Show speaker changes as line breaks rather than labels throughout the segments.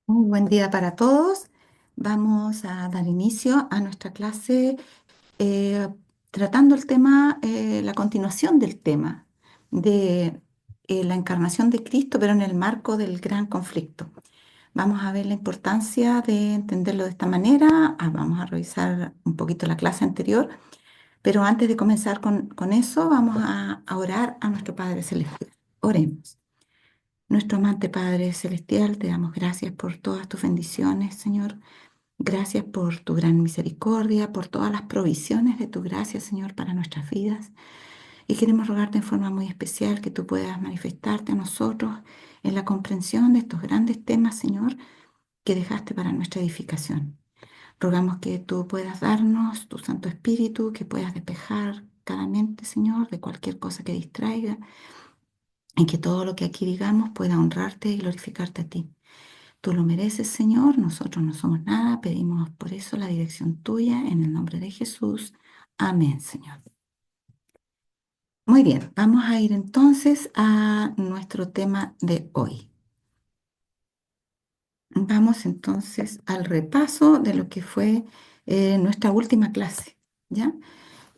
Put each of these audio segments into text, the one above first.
Muy buen día para todos. Vamos a dar inicio a nuestra clase eh, tratando el tema, la continuación del tema de la encarnación de Cristo, pero en el marco del gran conflicto. Vamos a ver la importancia de entenderlo de esta manera. Vamos a revisar un poquito la clase anterior, pero antes de comenzar con eso, vamos a orar a nuestro Padre Celestial. Oremos. Nuestro amante Padre Celestial, te damos gracias por todas tus bendiciones, Señor. Gracias por tu gran misericordia, por todas las provisiones de tu gracia, Señor, para nuestras vidas. Y queremos rogarte en forma muy especial que tú puedas manifestarte a nosotros en la comprensión de estos grandes temas, Señor, que dejaste para nuestra edificación. Rogamos que tú puedas darnos tu Santo Espíritu, que puedas despejar cada mente, Señor, de cualquier cosa que distraiga y que todo lo que aquí digamos pueda honrarte y glorificarte a ti. Tú lo mereces, Señor, nosotros no somos nada, pedimos por eso la dirección tuya en el nombre de Jesús. Amén, Señor. Muy bien, vamos a ir entonces a nuestro tema de hoy. Vamos entonces al repaso de lo que fue nuestra última clase, ¿ya?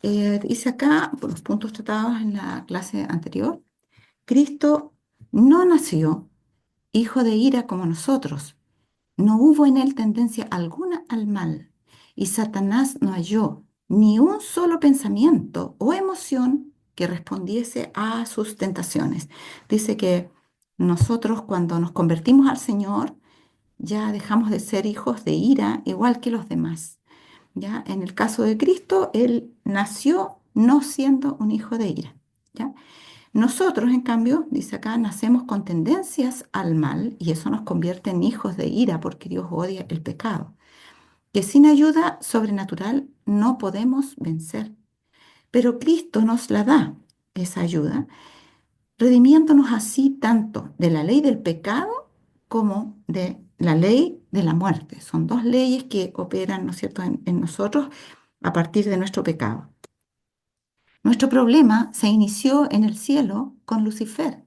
Dice acá, por los puntos tratados en la clase anterior, Cristo no nació hijo de ira como nosotros. No hubo en él tendencia alguna al mal, y Satanás no halló ni un solo pensamiento o emoción que respondiese a sus tentaciones. Dice que nosotros cuando nos convertimos al Señor ya dejamos de ser hijos de ira igual que los demás. ¿Ya? En el caso de Cristo, él nació no siendo un hijo de ira. ¿Ya? Nosotros, en cambio, dice acá, nacemos con tendencias al mal y eso nos convierte en hijos de ira porque Dios odia el pecado, que sin ayuda sobrenatural no podemos vencer. Pero Cristo nos la da, esa ayuda, redimiéndonos así tanto de la ley del pecado como de la ley de la muerte. Son dos leyes que operan, ¿no es cierto?, en nosotros a partir de nuestro pecado. Nuestro problema se inició en el cielo con Lucifer,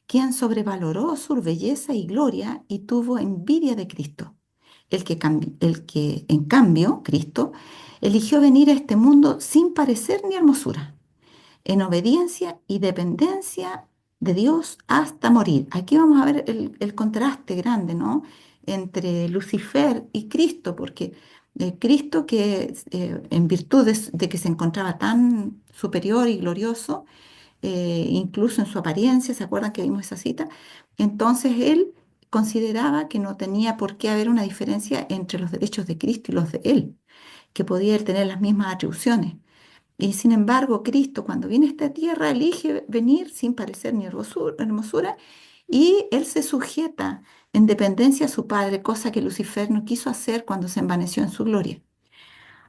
quien sobrevaloró su belleza y gloria y tuvo envidia de Cristo. En cambio, Cristo, eligió venir a este mundo sin parecer ni hermosura, en obediencia y dependencia de Dios hasta morir. Aquí vamos a ver el contraste grande, ¿no? Entre Lucifer y Cristo, porque Cristo, que en virtud de que se encontraba tan superior y glorioso, incluso en su apariencia, ¿se acuerdan que vimos esa cita? Entonces él consideraba que no tenía por qué haber una diferencia entre los derechos de Cristo y los de él, que podía él tener las mismas atribuciones. Y sin embargo, Cristo, cuando viene a esta tierra, elige venir sin parecer ni hermosura, y él se sujeta en dependencia a su Padre, cosa que Lucifer no quiso hacer cuando se envaneció en su gloria.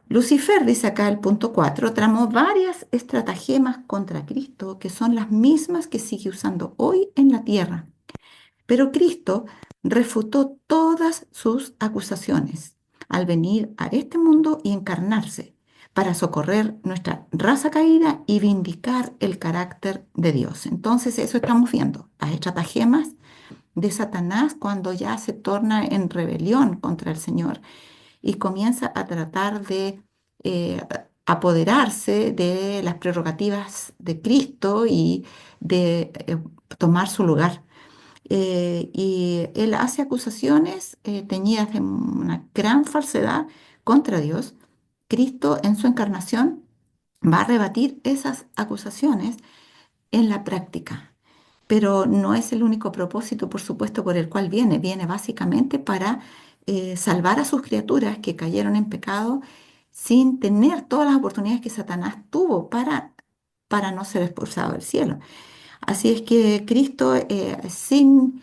Lucifer, dice acá el punto 4, tramó varias estratagemas contra Cristo que son las mismas que sigue usando hoy en la tierra. Pero Cristo refutó todas sus acusaciones al venir a este mundo y encarnarse para socorrer nuestra raza caída y vindicar el carácter de Dios. Entonces eso estamos viendo, las estratagemas de Satanás cuando ya se torna en rebelión contra el Señor y comienza a tratar de eh, apoderarse de las prerrogativas de Cristo y de tomar su lugar. Y él hace acusaciones teñidas de una gran falsedad contra Dios. Cristo en su encarnación va a rebatir esas acusaciones en la práctica. Pero no es el único propósito, por supuesto, por el cual viene. Viene básicamente para salvar a sus criaturas que cayeron en pecado sin tener todas las oportunidades que Satanás tuvo para no ser expulsado del cielo. Así es que Cristo, sin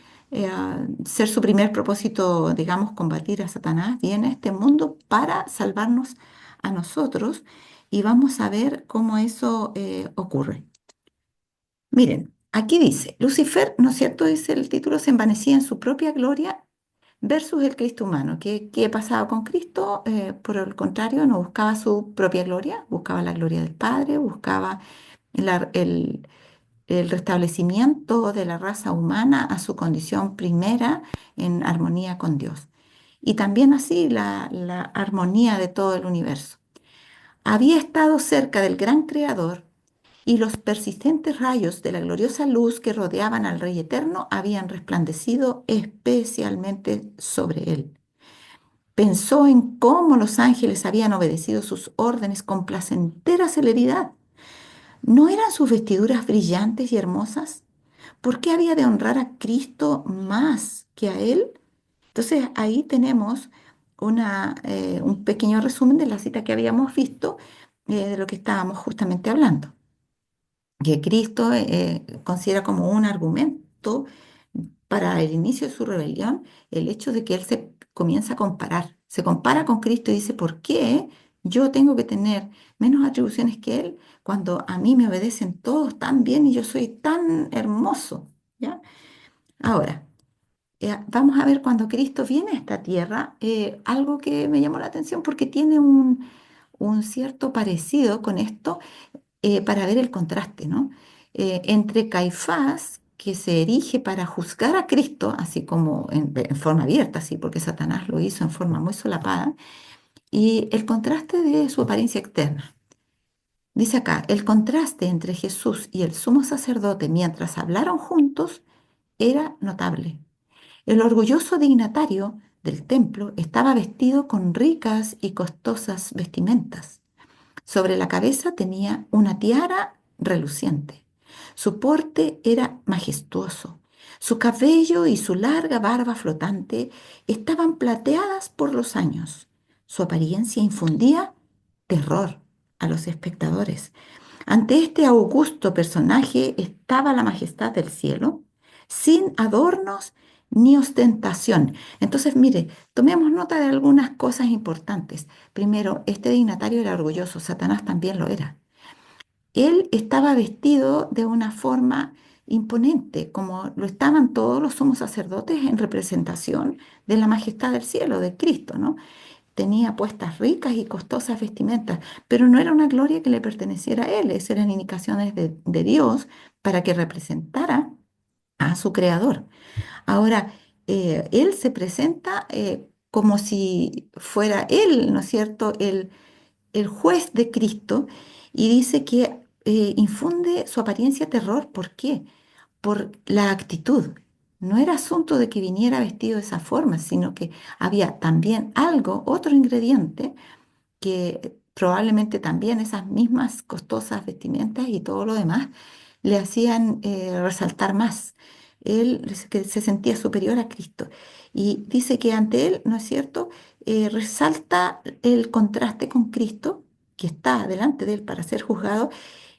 ser su primer propósito, digamos, combatir a Satanás, viene a este mundo para salvarnos a nosotros y vamos a ver cómo eso ocurre. Miren, aquí dice, Lucifer, ¿no es cierto? Dice el título, se envanecía en su propia gloria versus el Cristo humano. ¿Qué pasaba con Cristo? Por el contrario, no buscaba su propia gloria, buscaba la gloria del Padre, buscaba la- el, el restablecimiento de la raza humana a su condición primera en armonía con Dios. Y también así la armonía de todo el universo. Había estado cerca del gran creador y los persistentes rayos de la gloriosa luz que rodeaban al Rey Eterno habían resplandecido especialmente sobre él. Pensó en cómo los ángeles habían obedecido sus órdenes con placentera celeridad. ¿No eran sus vestiduras brillantes y hermosas? ¿Por qué había de honrar a Cristo más que a él? Entonces ahí tenemos un pequeño resumen de la cita que habíamos visto, de lo que estábamos justamente hablando, que Cristo considera como un argumento para el inicio de su rebelión el hecho de que él se comienza a comparar, se compara con Cristo y dice, ¿por qué yo tengo que tener menos atribuciones que él cuando a mí me obedecen todos tan bien y yo soy tan hermoso? ¿Ya? Ahora, vamos a ver cuando Cristo viene a esta tierra, algo que me llamó la atención porque tiene un cierto parecido con esto, para ver el contraste, ¿no? Entre Caifás, que se erige para juzgar a Cristo, así como en forma abierta, así, porque Satanás lo hizo en forma muy solapada, y el contraste de su apariencia externa. Dice acá, el contraste entre Jesús y el sumo sacerdote mientras hablaron juntos era notable. El orgulloso dignatario del templo estaba vestido con ricas y costosas vestimentas. Sobre la cabeza tenía una tiara reluciente. Su porte era majestuoso. Su cabello y su larga barba flotante estaban plateadas por los años. Su apariencia infundía terror a los espectadores. Ante este augusto personaje estaba la majestad del cielo, sin adornos ni ostentación. Entonces, mire, tomemos nota de algunas cosas importantes. Primero, este dignatario era orgulloso, Satanás también lo era. Él estaba vestido de una forma imponente, como lo estaban todos los sumos sacerdotes en representación de la majestad del cielo, de Cristo, ¿no? Tenía puestas ricas y costosas vestimentas, pero no era una gloria que le perteneciera a él, esas eran indicaciones de Dios para que representara a su creador. Ahora, él se presenta como si fuera él, ¿no es cierto?, el juez de Cristo, y dice que infunde su apariencia terror. ¿Por qué? Por la actitud. No era asunto de que viniera vestido de esa forma, sino que había también algo, otro ingrediente, que probablemente también esas mismas costosas vestimentas y todo lo demás le hacían resaltar más. Él que se sentía superior a Cristo. Y dice que ante él, ¿no es cierto?, resalta el contraste con Cristo, que está delante de él para ser juzgado,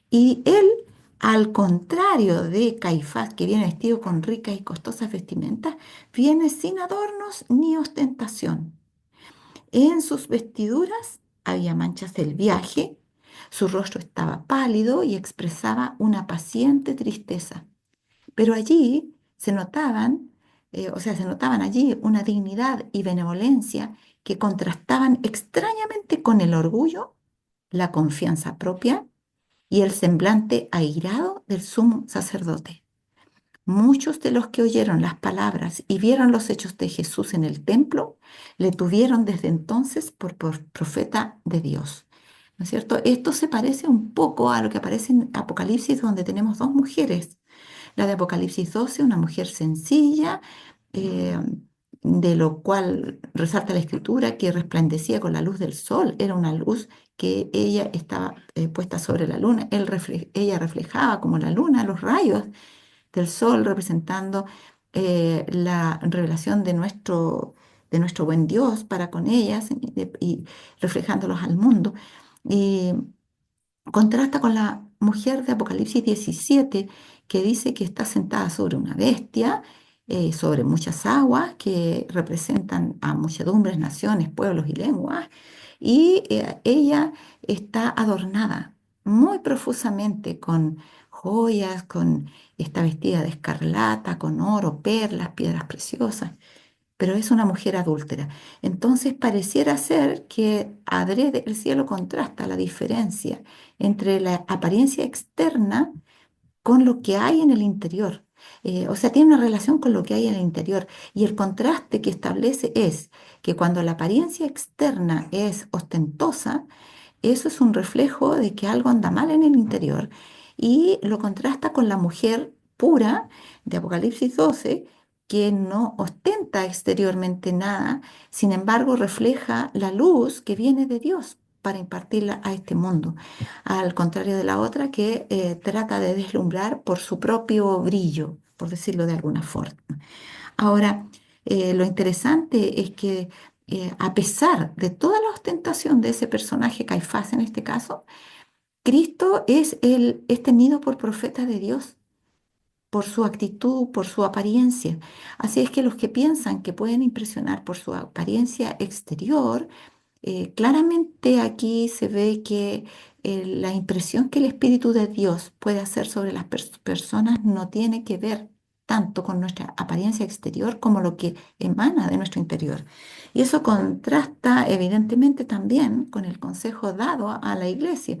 y él, al contrario de Caifás, que viene vestido con ricas y costosas vestimentas, viene sin adornos ni ostentación. En sus vestiduras había manchas del viaje, su rostro estaba pálido y expresaba una paciente tristeza. Pero allí se notaban, se notaban allí una dignidad y benevolencia que contrastaban extrañamente con el orgullo, la confianza propia y el semblante airado del sumo sacerdote. Muchos de los que oyeron las palabras y vieron los hechos de Jesús en el templo le tuvieron desde entonces por profeta de Dios. ¿No es cierto? Esto se parece un poco a lo que aparece en Apocalipsis, donde tenemos dos mujeres. La de Apocalipsis 12, una mujer sencilla, eh, de lo cual resalta la escritura que resplandecía con la luz del sol. Era una luz que ella estaba puesta sobre la luna. Ella reflejaba como la luna los rayos del sol, representando la revelación de nuestro buen Dios para con ellas y reflejándolos al mundo. Y contrasta con la mujer de Apocalipsis 17, que dice que está sentada sobre una bestia, sobre muchas aguas que representan a muchedumbres, naciones, pueblos y lenguas, y ella está adornada muy profusamente con joyas, está vestida de escarlata, con oro, perlas, piedras preciosas, pero es una mujer adúltera. Entonces pareciera ser que adrede el cielo contrasta la diferencia entre la apariencia externa con lo que hay en el interior. O sea, tiene una relación con lo que hay en el interior. Y el contraste que establece es que cuando la apariencia externa es ostentosa, eso es un reflejo de que algo anda mal en el interior y lo contrasta con la mujer pura de Apocalipsis 12, que no ostenta exteriormente nada, sin embargo refleja la luz que viene de Dios para impartirla a este mundo, al contrario de la otra que trata de deslumbrar por su propio brillo, por decirlo de alguna forma. Ahora, lo interesante es que a pesar de toda la ostentación de ese personaje, Caifás en este caso, Cristo es tenido por profeta de Dios, por su actitud, por su apariencia. Así es que los que piensan que pueden impresionar por su apariencia exterior, claramente aquí se ve que la impresión que el Espíritu de Dios puede hacer sobre las personas no tiene que ver tanto con nuestra apariencia exterior como lo que emana de nuestro interior. Y eso contrasta evidentemente también con el consejo dado a la iglesia.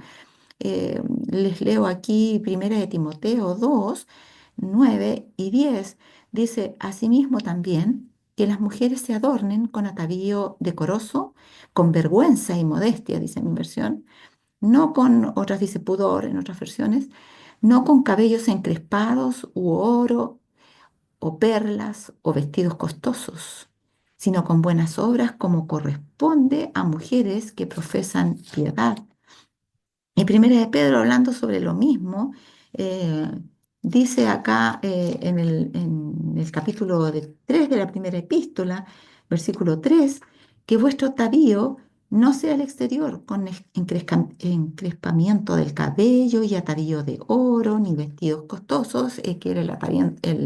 Les leo aquí Primera de Timoteo 2, 9 y 10. Dice, asimismo también, que las mujeres se adornen con atavío decoroso, con vergüenza y modestia, dice mi versión, no con, otras dice pudor en otras versiones, no con cabellos encrespados u oro o perlas o vestidos costosos, sino con buenas obras como corresponde a mujeres que profesan piedad. Y Primera de Pedro, hablando sobre lo mismo, eh, dice acá en el capítulo 3 de la primera epístola, versículo 3, que vuestro atavío no sea el exterior, con encrespamiento del cabello y atavío de oro, ni vestidos costosos, que era el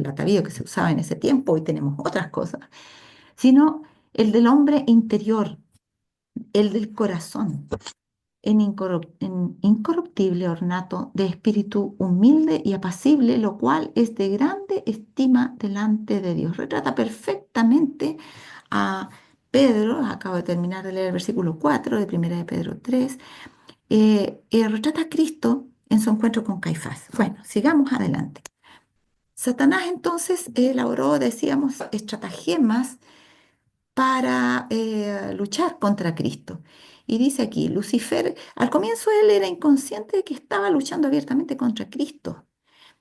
atavío que se usaba en ese tiempo, hoy tenemos otras cosas, sino el del hombre interior, el del corazón en incorruptible ornato de espíritu humilde y apacible, lo cual es de grande estima delante de Dios. Retrata perfectamente a Pedro, acabo de terminar de leer el versículo 4 de Primera de Pedro 3, retrata a Cristo en su encuentro con Caifás. Bueno, sigamos adelante. Satanás entonces elaboró, decíamos, estratagemas para luchar contra Cristo. Y dice aquí, Lucifer, al comienzo él era inconsciente de que estaba luchando abiertamente contra Cristo.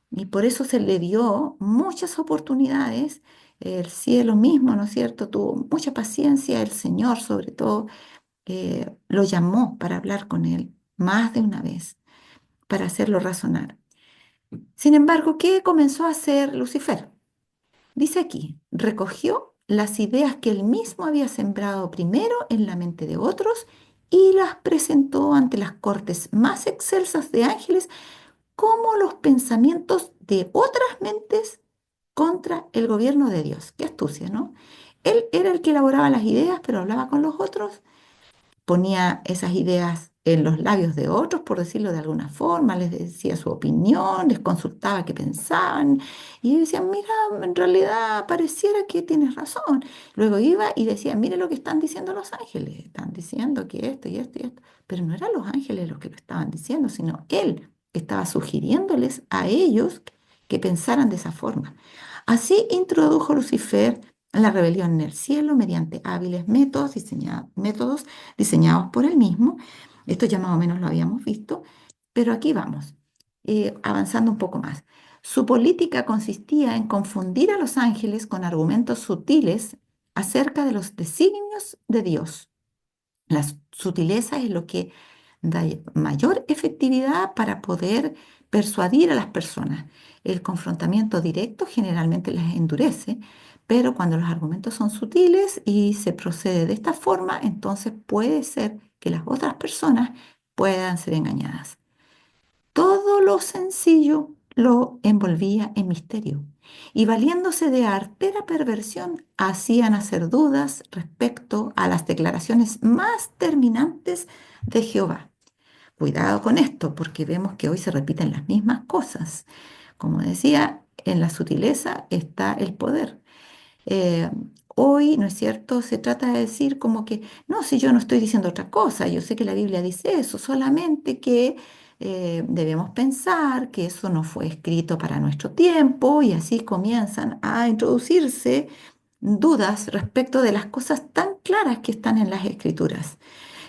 Y por eso se le dio muchas oportunidades. El cielo mismo, ¿no es cierto? Tuvo mucha paciencia. El Señor, sobre todo, lo llamó para hablar con él más de una vez, para hacerlo razonar. Sin embargo, ¿qué comenzó a hacer Lucifer? Dice aquí, recogió las ideas que él mismo había sembrado primero en la mente de otros y las presentó ante las cortes más excelsas de ángeles como los pensamientos de otras mentes contra el gobierno de Dios. Qué astucia, ¿no? Él era el que elaboraba las ideas, pero hablaba con los otros, ponía esas ideas en los labios de otros, por decirlo de alguna forma, les decía su opinión, les consultaba qué pensaban, y ellos decían, mira, en realidad pareciera que tienes razón. Luego iba y decía, mire lo que están diciendo los ángeles, están diciendo que esto y esto y esto, pero no eran los ángeles los que lo estaban diciendo, sino él estaba sugiriéndoles a ellos que pensaran de esa forma. Así introdujo Lucifer la rebelión en el cielo mediante hábiles métodos diseñados por él mismo. Esto ya más o menos lo habíamos visto, pero aquí vamos, avanzando un poco más. Su política consistía en confundir a los ángeles con argumentos sutiles acerca de los designios de Dios. La sutileza es lo que da mayor efectividad para poder persuadir a las personas. El confrontamiento directo generalmente les endurece, pero cuando los argumentos son sutiles y se procede de esta forma, entonces puede ser que las otras personas puedan ser engañadas. Todo lo sencillo lo envolvía en misterio y valiéndose de artera perversión hacían hacer dudas respecto a las declaraciones más terminantes de Jehová. Cuidado con esto porque vemos que hoy se repiten las mismas cosas. Como decía, en la sutileza está el poder. Eh, Hoy, ¿no es cierto? Se trata de decir como que, no, si yo no estoy diciendo otra cosa, yo sé que la Biblia dice eso, solamente que debemos pensar que eso no fue escrito para nuestro tiempo y así comienzan a introducirse dudas respecto de las cosas tan claras que están en las escrituras.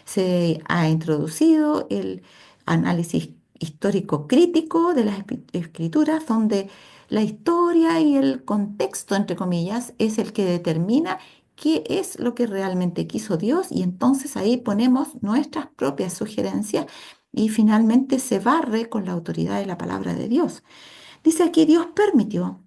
Se ha introducido el análisis histórico crítico de las escrituras, donde la historia y el contexto, entre comillas, es el que determina qué es lo que realmente quiso Dios y entonces ahí ponemos nuestras propias sugerencias y finalmente se barre con la autoridad de la palabra de Dios. Dice aquí, Dios permitió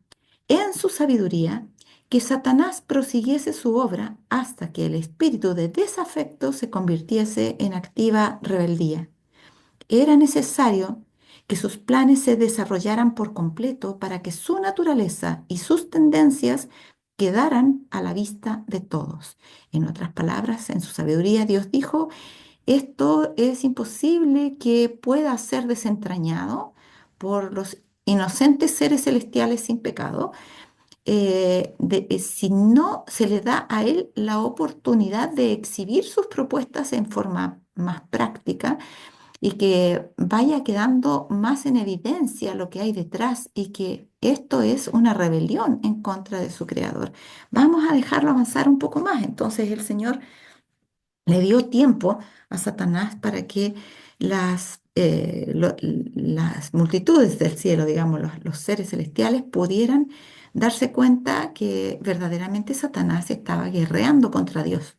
en su sabiduría que Satanás prosiguiese su obra hasta que el espíritu de desafecto se convirtiese en activa rebeldía. Era necesario que sus planes se desarrollaran por completo para que su naturaleza y sus tendencias quedaran a la vista de todos. En otras palabras, en su sabiduría Dios dijo, esto es imposible que pueda ser desentrañado por los inocentes seres celestiales sin pecado, si no se le da a él la oportunidad de exhibir sus propuestas en forma más práctica y que vaya quedando más en evidencia lo que hay detrás y que esto es una rebelión en contra de su creador. Vamos a dejarlo avanzar un poco más. Entonces el Señor le dio tiempo a Satanás para que las multitudes del cielo, digamos, los seres celestiales, pudieran darse cuenta que verdaderamente Satanás estaba guerreando contra Dios.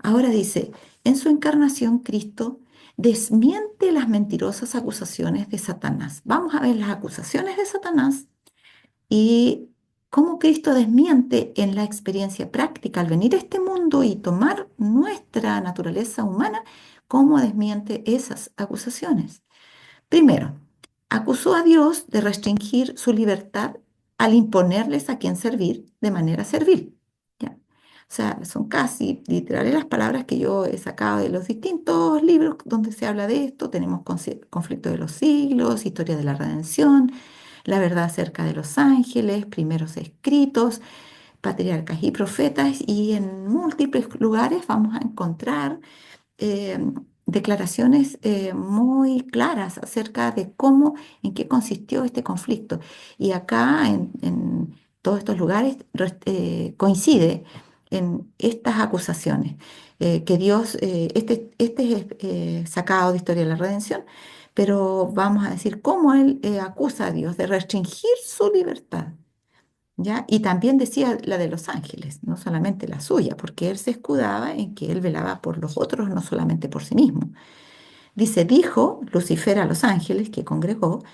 Ahora dice, en su encarnación Cristo desmiente las mentirosas acusaciones de Satanás. Vamos a ver las acusaciones de Satanás y cómo Cristo desmiente en la experiencia práctica al venir a este mundo y tomar nuestra naturaleza humana, cómo desmiente esas acusaciones. Primero, acusó a Dios de restringir su libertad al imponerles a quién servir de manera servil. ¿Ya? O sea, son casi literales las palabras que yo he sacado de los distintos libros donde se habla de esto. Tenemos conflicto de los siglos, historia de la redención, la verdad acerca de los ángeles, primeros escritos, patriarcas y profetas, y en múltiples lugares vamos a encontrar eh, declaraciones muy claras acerca de cómo, en qué consistió este conflicto. Y acá, en todos estos lugares, coincide en estas acusaciones, que Dios, este es sacado de Historia de la Redención, pero vamos a decir cómo él acusa a Dios de restringir su libertad. ¿Ya? Y también decía la de los ángeles, no solamente la suya, porque él se escudaba en que él velaba por los otros, no solamente por sí mismo. Dice, dijo Lucifer a los ángeles que congregó,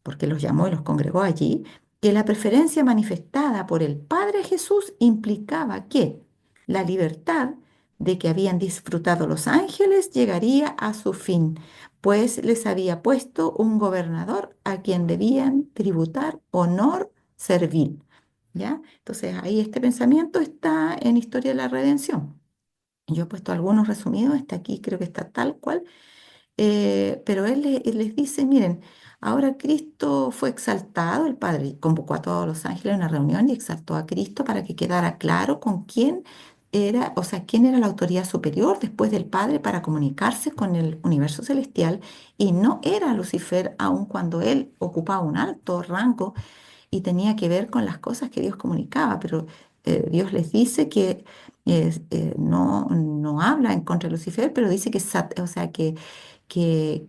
porque los llamó y los congregó allí, que la preferencia manifestada por el Padre Jesús implicaba que la libertad de que habían disfrutado los ángeles llegaría a su fin, pues les había puesto un gobernador a quien debían tributar honor servil. ¿Ya? Entonces ahí este pensamiento está en Historia de la Redención. Yo he puesto algunos resumidos, está aquí, creo que está tal cual, pero él les dice, miren, ahora Cristo fue exaltado, el Padre convocó a todos los ángeles a una reunión y exaltó a Cristo para que quedara claro con quién era, o sea, quién era la autoridad superior después del Padre para comunicarse con el universo celestial y no era Lucifer, aun cuando él ocupaba un alto rango y tenía que ver con las cosas que Dios comunicaba, pero Dios les dice que no habla en contra de Lucifer, pero dice que, o sea, que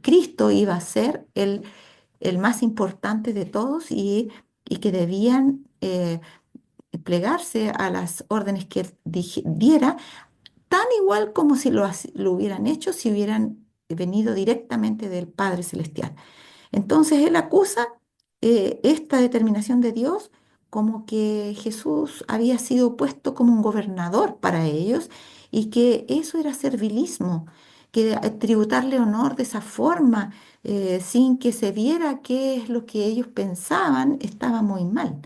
Cristo iba a ser el más importante de todos y que debían plegarse a las órdenes que él diera, tan igual como si lo hubieran hecho si hubieran venido directamente del Padre Celestial. Entonces él acusa esta determinación de Dios como que Jesús había sido puesto como un gobernador para ellos y que eso era servilismo, que tributarle honor de esa forma, sin que se viera qué es lo que ellos pensaban, estaba muy mal.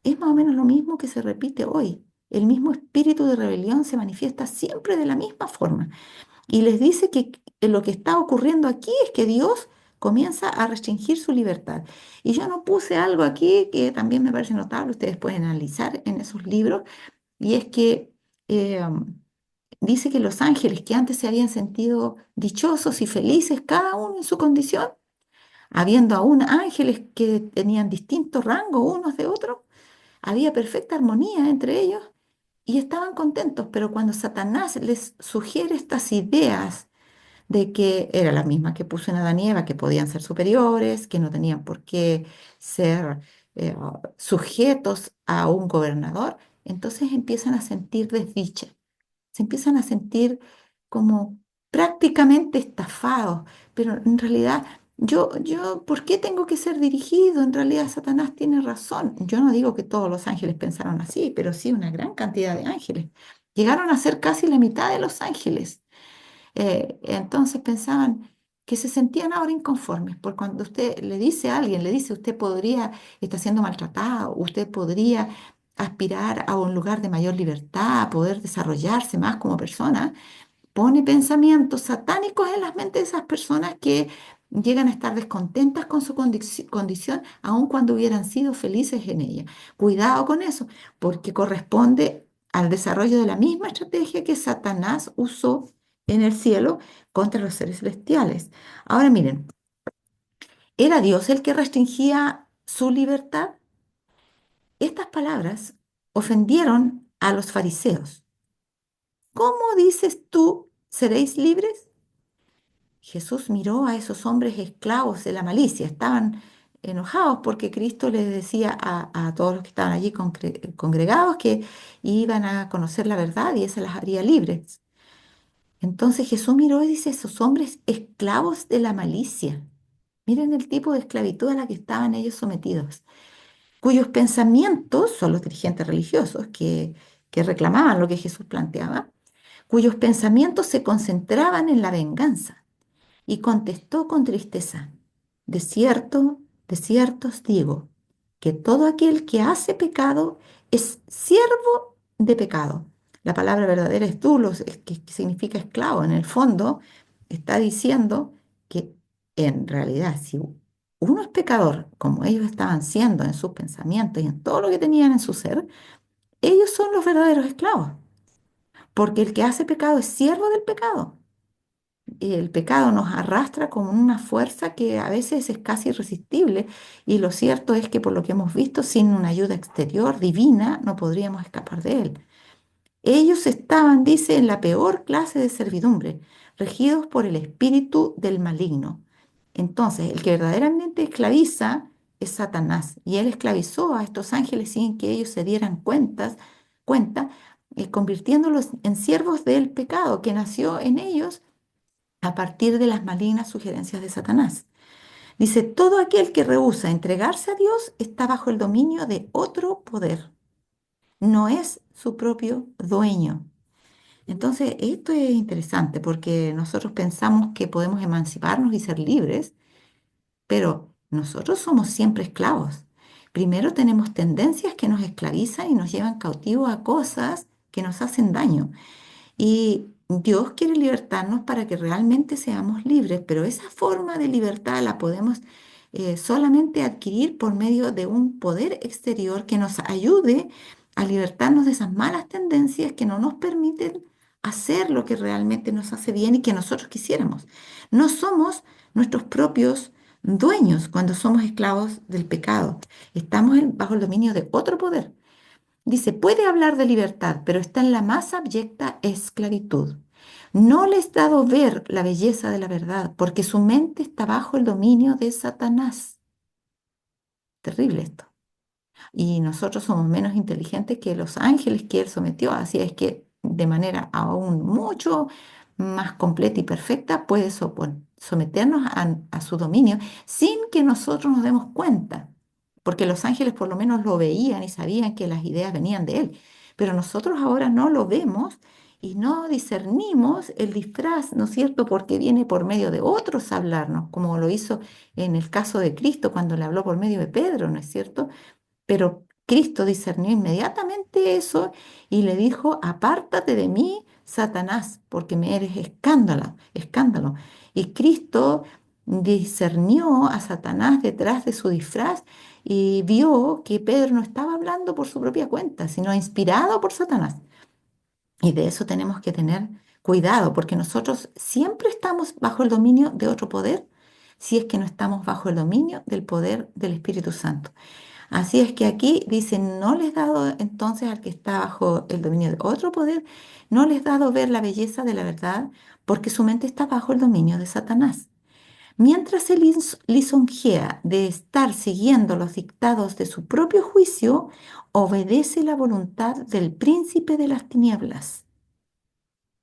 Es más o menos lo mismo que se repite hoy. El mismo espíritu de rebelión se manifiesta siempre de la misma forma. Y les dice que lo que está ocurriendo aquí es que Dios comienza a restringir su libertad. Y yo no puse algo aquí que también me parece notable, ustedes pueden analizar en esos libros, y es que eh, dice que los ángeles que antes se habían sentido dichosos y felices, cada uno en su condición, habiendo aún ángeles que tenían distintos rangos unos de otros, había perfecta armonía entre ellos y estaban contentos, pero cuando Satanás les sugiere estas ideas de que era la misma que puso en Adán y Eva, que podían ser superiores, que no tenían por qué ser sujetos a un gobernador, entonces empiezan a sentir desdicha, se empiezan a sentir como prácticamente estafados, pero en realidad ¿por qué tengo que ser dirigido? En realidad Satanás tiene razón. Yo no digo que todos los ángeles pensaron así, pero sí una gran cantidad de ángeles. Llegaron a ser casi la mitad de los ángeles. Entonces pensaban que se sentían ahora inconformes, por cuando usted le dice a alguien, le dice, usted podría, está siendo maltratado, usted podría aspirar a un lugar de mayor libertad, poder desarrollarse más como persona, pone pensamientos satánicos en las mentes de esas personas que llegan a estar descontentas con su condición, aun cuando hubieran sido felices en ella. Cuidado con eso, porque corresponde al desarrollo de la misma estrategia que Satanás usó en el cielo contra los seres celestiales. Ahora miren, ¿era Dios el que restringía su libertad? Estas palabras ofendieron a los fariseos. ¿Cómo dices tú, seréis libres? Jesús miró a esos hombres esclavos de la malicia. Estaban enojados porque Cristo les decía a todos los que estaban allí congregados que iban a conocer la verdad y esa las haría libres. Entonces Jesús miró y dice, esos hombres esclavos de la malicia. Miren el tipo de esclavitud a la que estaban ellos sometidos, cuyos pensamientos son los dirigentes religiosos que reclamaban lo que Jesús planteaba, cuyos pensamientos se concentraban en la venganza. Y contestó con tristeza, de cierto os digo, que todo aquel que hace pecado es siervo de pecado. La palabra verdadera es dulos, que significa esclavo. En el fondo está diciendo que en realidad si uno es pecador, como ellos estaban siendo en sus pensamientos y en todo lo que tenían en su ser, ellos son los verdaderos esclavos, porque el que hace pecado es siervo del pecado. Y el pecado nos arrastra con una fuerza que a veces es casi irresistible y lo cierto es que por lo que hemos visto, sin una ayuda exterior divina, no podríamos escapar de él. Ellos estaban, dice, en la peor clase de servidumbre, regidos por el espíritu del maligno. Entonces, el que verdaderamente esclaviza es Satanás y él esclavizó a estos ángeles sin que ellos se dieran cuenta, convirtiéndolos en siervos del pecado que nació en ellos a partir de las malignas sugerencias de Satanás. Dice, todo aquel que rehúsa entregarse a Dios está bajo el dominio de otro poder, no es su propio dueño. Entonces, esto es interesante porque nosotros pensamos que podemos emanciparnos y ser libres, pero nosotros somos siempre esclavos. Primero tenemos tendencias que nos esclavizan y nos llevan cautivos a cosas que nos hacen daño. Y Dios quiere libertarnos para que realmente seamos libres, pero esa forma de libertad la podemos solamente adquirir por medio de un poder exterior que nos ayude a libertarnos de esas malas tendencias que no nos permiten hacer lo que realmente nos hace bien y que nosotros quisiéramos. No somos nuestros propios dueños cuando somos esclavos del pecado. Estamos bajo el dominio de otro poder. Dice, puede hablar de libertad, pero está en la más abyecta esclavitud. No le es dado ver la belleza de la verdad, porque su mente está bajo el dominio de Satanás. Terrible esto. Y nosotros somos menos inteligentes que los ángeles que él sometió, así es que de manera aún mucho más completa y perfecta puede someternos a su dominio sin que nosotros nos demos cuenta, porque los ángeles por lo menos lo veían y sabían que las ideas venían de él, pero nosotros ahora no lo vemos y no discernimos el disfraz, ¿no es cierto?, porque viene por medio de otros hablarnos, como lo hizo en el caso de Cristo cuando le habló por medio de Pedro, ¿no es cierto? Pero Cristo discernió inmediatamente eso y le dijo, apártate de mí, Satanás, porque me eres escándalo, escándalo. Y Cristo discernió a Satanás detrás de su disfraz y vio que Pedro no estaba hablando por su propia cuenta, sino inspirado por Satanás. Y de eso tenemos que tener cuidado, porque nosotros siempre estamos bajo el dominio de otro poder, si es que no estamos bajo el dominio del poder del Espíritu Santo. Así es que aquí dice, no les dado entonces al que está bajo el dominio de otro poder, no les dado ver la belleza de la verdad, porque su mente está bajo el dominio de Satanás. Mientras se lisonjea de estar siguiendo los dictados de su propio juicio, obedece la voluntad del príncipe de las tinieblas.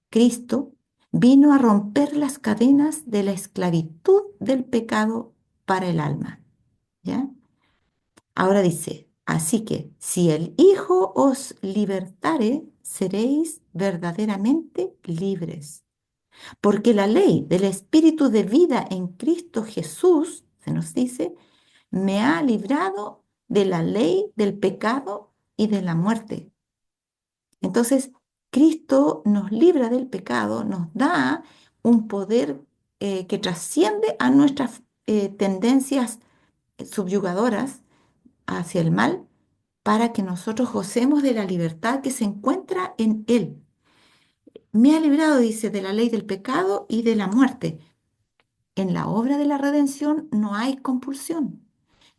Cristo vino a romper las cadenas de la esclavitud del pecado para el alma. ¿Ya? Ahora dice, así que si el Hijo os libertare, seréis verdaderamente libres. Porque la ley del Espíritu de vida en Cristo Jesús, se nos dice, me ha librado de la ley del pecado y de la muerte. Entonces, Cristo nos libra del pecado, nos da un poder que trasciende a nuestras tendencias subyugadoras hacia el mal, para que nosotros gocemos de la libertad que se encuentra en Él. Me ha librado, dice, de la ley del pecado y de la muerte. En la obra de la redención no hay compulsión,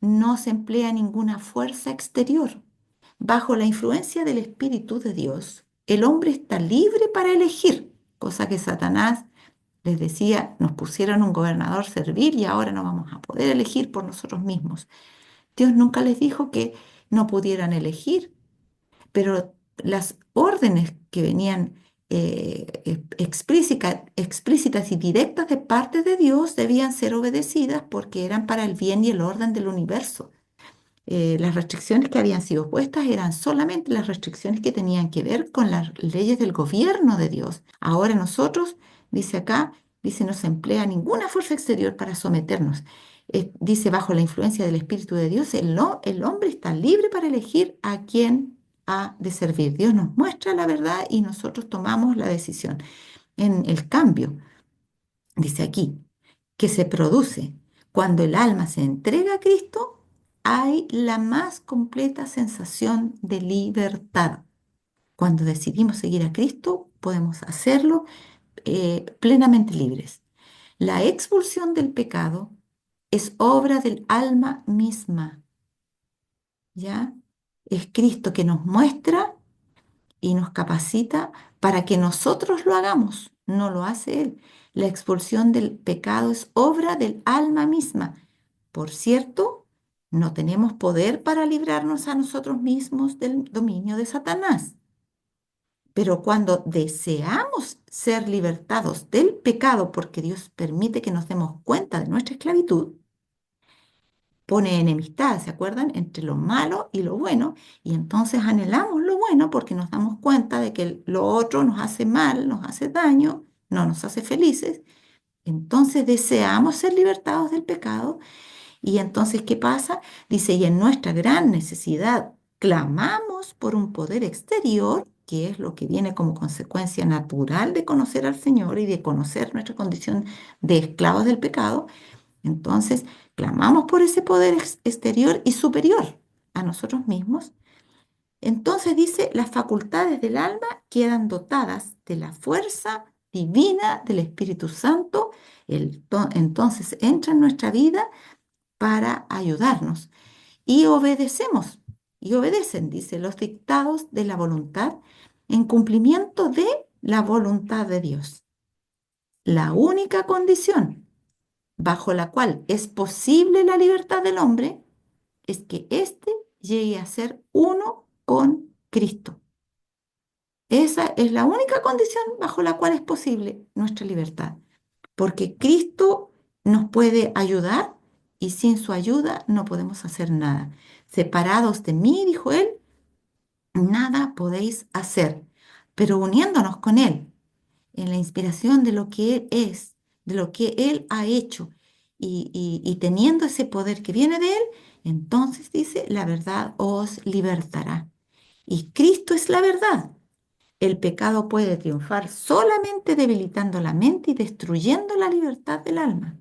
no se emplea ninguna fuerza exterior. Bajo la influencia del Espíritu de Dios, el hombre está libre para elegir, cosa que Satanás les decía, nos pusieron un gobernador servil y ahora no vamos a poder elegir por nosotros mismos. Dios nunca les dijo que no pudieran elegir, pero las órdenes que venían explícitas y directas de parte de Dios debían ser obedecidas porque eran para el bien y el orden del universo. Las restricciones que habían sido puestas eran solamente las restricciones que tenían que ver con las leyes del gobierno de Dios. Ahora nosotros, dice acá, dice, no se emplea ninguna fuerza exterior para someternos. Dice, bajo la influencia del Espíritu de Dios, el hombre está libre para elegir a quién ha de servir. Dios nos muestra la verdad y nosotros tomamos la decisión. En el cambio, dice aquí, que se produce cuando el alma se entrega a Cristo, hay la más completa sensación de libertad. Cuando decidimos seguir a Cristo, podemos hacerlo plenamente libres. La expulsión del pecado es obra del alma misma, ¿ya? Es Cristo que nos muestra y nos capacita para que nosotros lo hagamos, no lo hace Él. La expulsión del pecado es obra del alma misma. Por cierto, no tenemos poder para librarnos a nosotros mismos del dominio de Satanás. Pero cuando deseamos ser libertados del pecado, porque Dios permite que nos demos cuenta de nuestra esclavitud, pone enemistad, ¿se acuerdan?, entre lo malo y lo bueno, y entonces anhelamos lo bueno porque nos damos cuenta de que lo otro nos hace mal, nos hace daño, no nos hace felices. Entonces deseamos ser libertados del pecado. Y entonces, ¿qué pasa? Dice, y en nuestra gran necesidad clamamos por un poder exterior, que es lo que viene como consecuencia natural de conocer al Señor y de conocer nuestra condición de esclavos del pecado. Entonces, clamamos por ese poder exterior y superior a nosotros mismos. Entonces dice, las facultades del alma quedan dotadas de la fuerza divina del Espíritu Santo. Entonces entra en nuestra vida para ayudarnos. Y obedecemos, y obedecen, dice, los dictados de la voluntad en cumplimiento de la voluntad de Dios. La única condición bajo la cual es posible la libertad del hombre es que éste llegue a ser uno con Cristo. Esa es la única condición bajo la cual es posible nuestra libertad, porque Cristo nos puede ayudar y sin su ayuda no podemos hacer nada. Separados de mí, dijo él, nada podéis hacer, pero uniéndonos con Él en la inspiración de lo que Él es, de lo que Él ha hecho y teniendo ese poder que viene de Él, entonces dice, la verdad os libertará. Y Cristo es la verdad. El pecado puede triunfar solamente debilitando la mente y destruyendo la libertad del alma.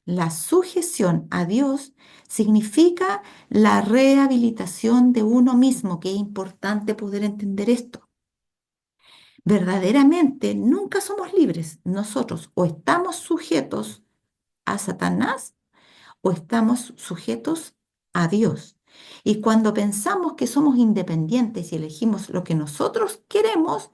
La sujeción a Dios significa la rehabilitación de uno mismo, que es importante poder entender esto. Verdaderamente nunca somos libres. Nosotros o estamos sujetos a Satanás o estamos sujetos a Dios. Y cuando pensamos que somos independientes y elegimos lo que nosotros queremos,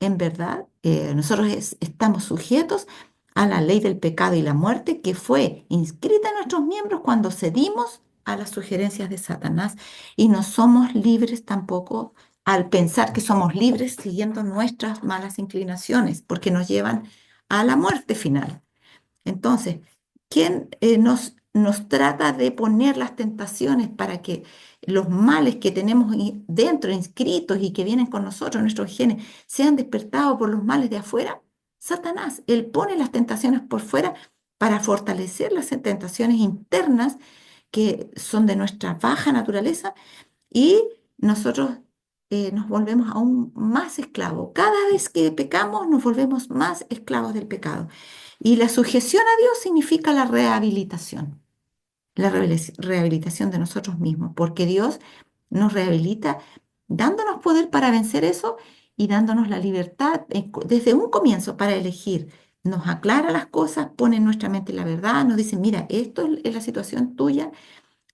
en verdad, nosotros estamos sujetos a la ley del pecado y la muerte que fue inscrita en nuestros miembros cuando cedimos a las sugerencias de Satanás y no somos libres tampoco al pensar que somos libres siguiendo nuestras malas inclinaciones, porque nos llevan a la muerte final. Entonces, ¿quién nos trata de poner las tentaciones para que los males que tenemos dentro, inscritos y que vienen con nosotros, nuestros genes, sean despertados por los males de afuera? Satanás, él pone las tentaciones por fuera para fortalecer las tentaciones internas que son de nuestra baja naturaleza y nosotros nos volvemos aún más esclavos. Cada vez que pecamos, nos volvemos más esclavos del pecado. Y la sujeción a Dios significa la rehabilitación de nosotros mismos, porque Dios nos rehabilita dándonos poder para vencer eso y dándonos la libertad desde un comienzo para elegir. Nos aclara las cosas, pone en nuestra mente la verdad, nos dice, mira, esto es la situación tuya,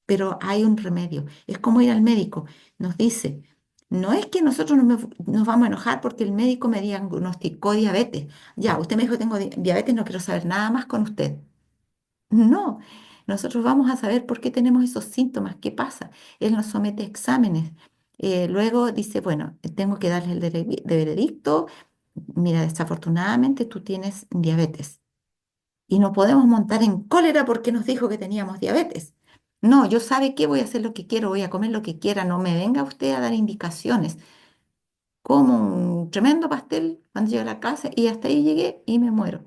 pero hay un remedio. Es como ir al médico. Nos dice, no es que nosotros nos vamos a enojar porque el médico me diagnosticó diabetes. Ya, usted me dijo que tengo diabetes, no quiero saber nada más con usted. No, nosotros vamos a saber por qué tenemos esos síntomas, qué pasa. Él nos somete a exámenes. Luego dice, bueno, tengo que darle el de veredicto. Mira, desafortunadamente tú tienes diabetes y no podemos montar en cólera porque nos dijo que teníamos diabetes. No, yo sabe qué voy a hacer lo que quiero, voy a comer lo que quiera, no me venga usted a dar indicaciones. Como un tremendo pastel cuando llego a la casa y hasta ahí llegué y me muero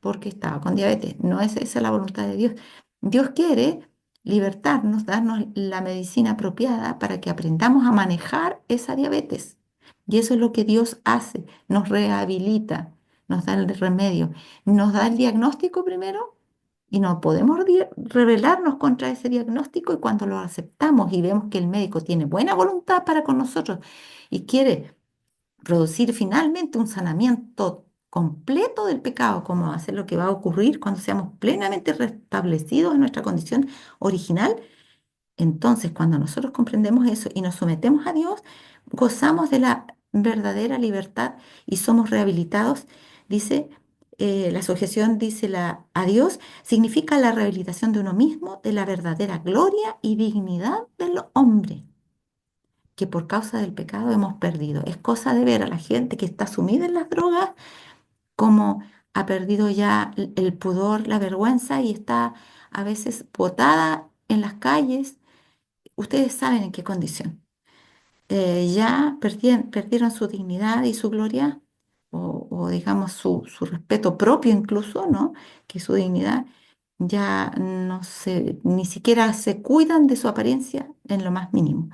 porque estaba con diabetes. No es esa la voluntad de Dios. Dios quiere libertarnos, darnos la medicina apropiada para que aprendamos a manejar esa diabetes. Y eso es lo que Dios hace, nos rehabilita, nos da el remedio, nos da el diagnóstico primero y no podemos rebelarnos contra ese diagnóstico y cuando lo aceptamos y vemos que el médico tiene buena voluntad para con nosotros y quiere producir finalmente un sanamiento completo del pecado, como va a ser lo que va a ocurrir cuando seamos plenamente restablecidos en nuestra condición original. Entonces, cuando nosotros comprendemos eso y nos sometemos a Dios, gozamos de la verdadera libertad y somos rehabilitados. Dice, la sujeción, dice a Dios, significa la rehabilitación de uno mismo, de la verdadera gloria y dignidad del hombre que por causa del pecado hemos perdido. Es cosa de ver a la gente que está sumida en las drogas, como ha perdido ya el pudor, la vergüenza y está a veces botada en las calles. Ustedes saben en qué condición. Ya perdieron su dignidad y su gloria, o digamos su respeto propio incluso, ¿no? Que su dignidad ya no se, ni siquiera se cuidan de su apariencia en lo más mínimo.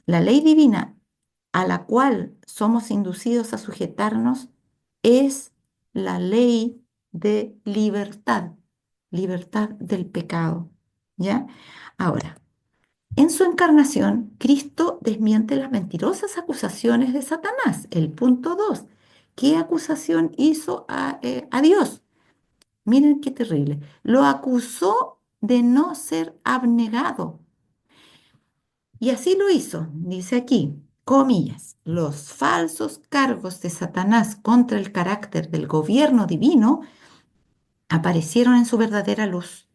La ley divina a la cual somos inducidos a sujetarnos es la ley de libertad, libertad del pecado. ¿Ya? Ahora, en su encarnación, Cristo desmiente las mentirosas acusaciones de Satanás. El punto 2. ¿Qué acusación hizo a Dios? Miren qué terrible. Lo acusó de no ser abnegado. Y así lo hizo, dice aquí, comillas, los falsos cargos de Satanás contra el carácter del gobierno divino aparecieron en su verdadera luz.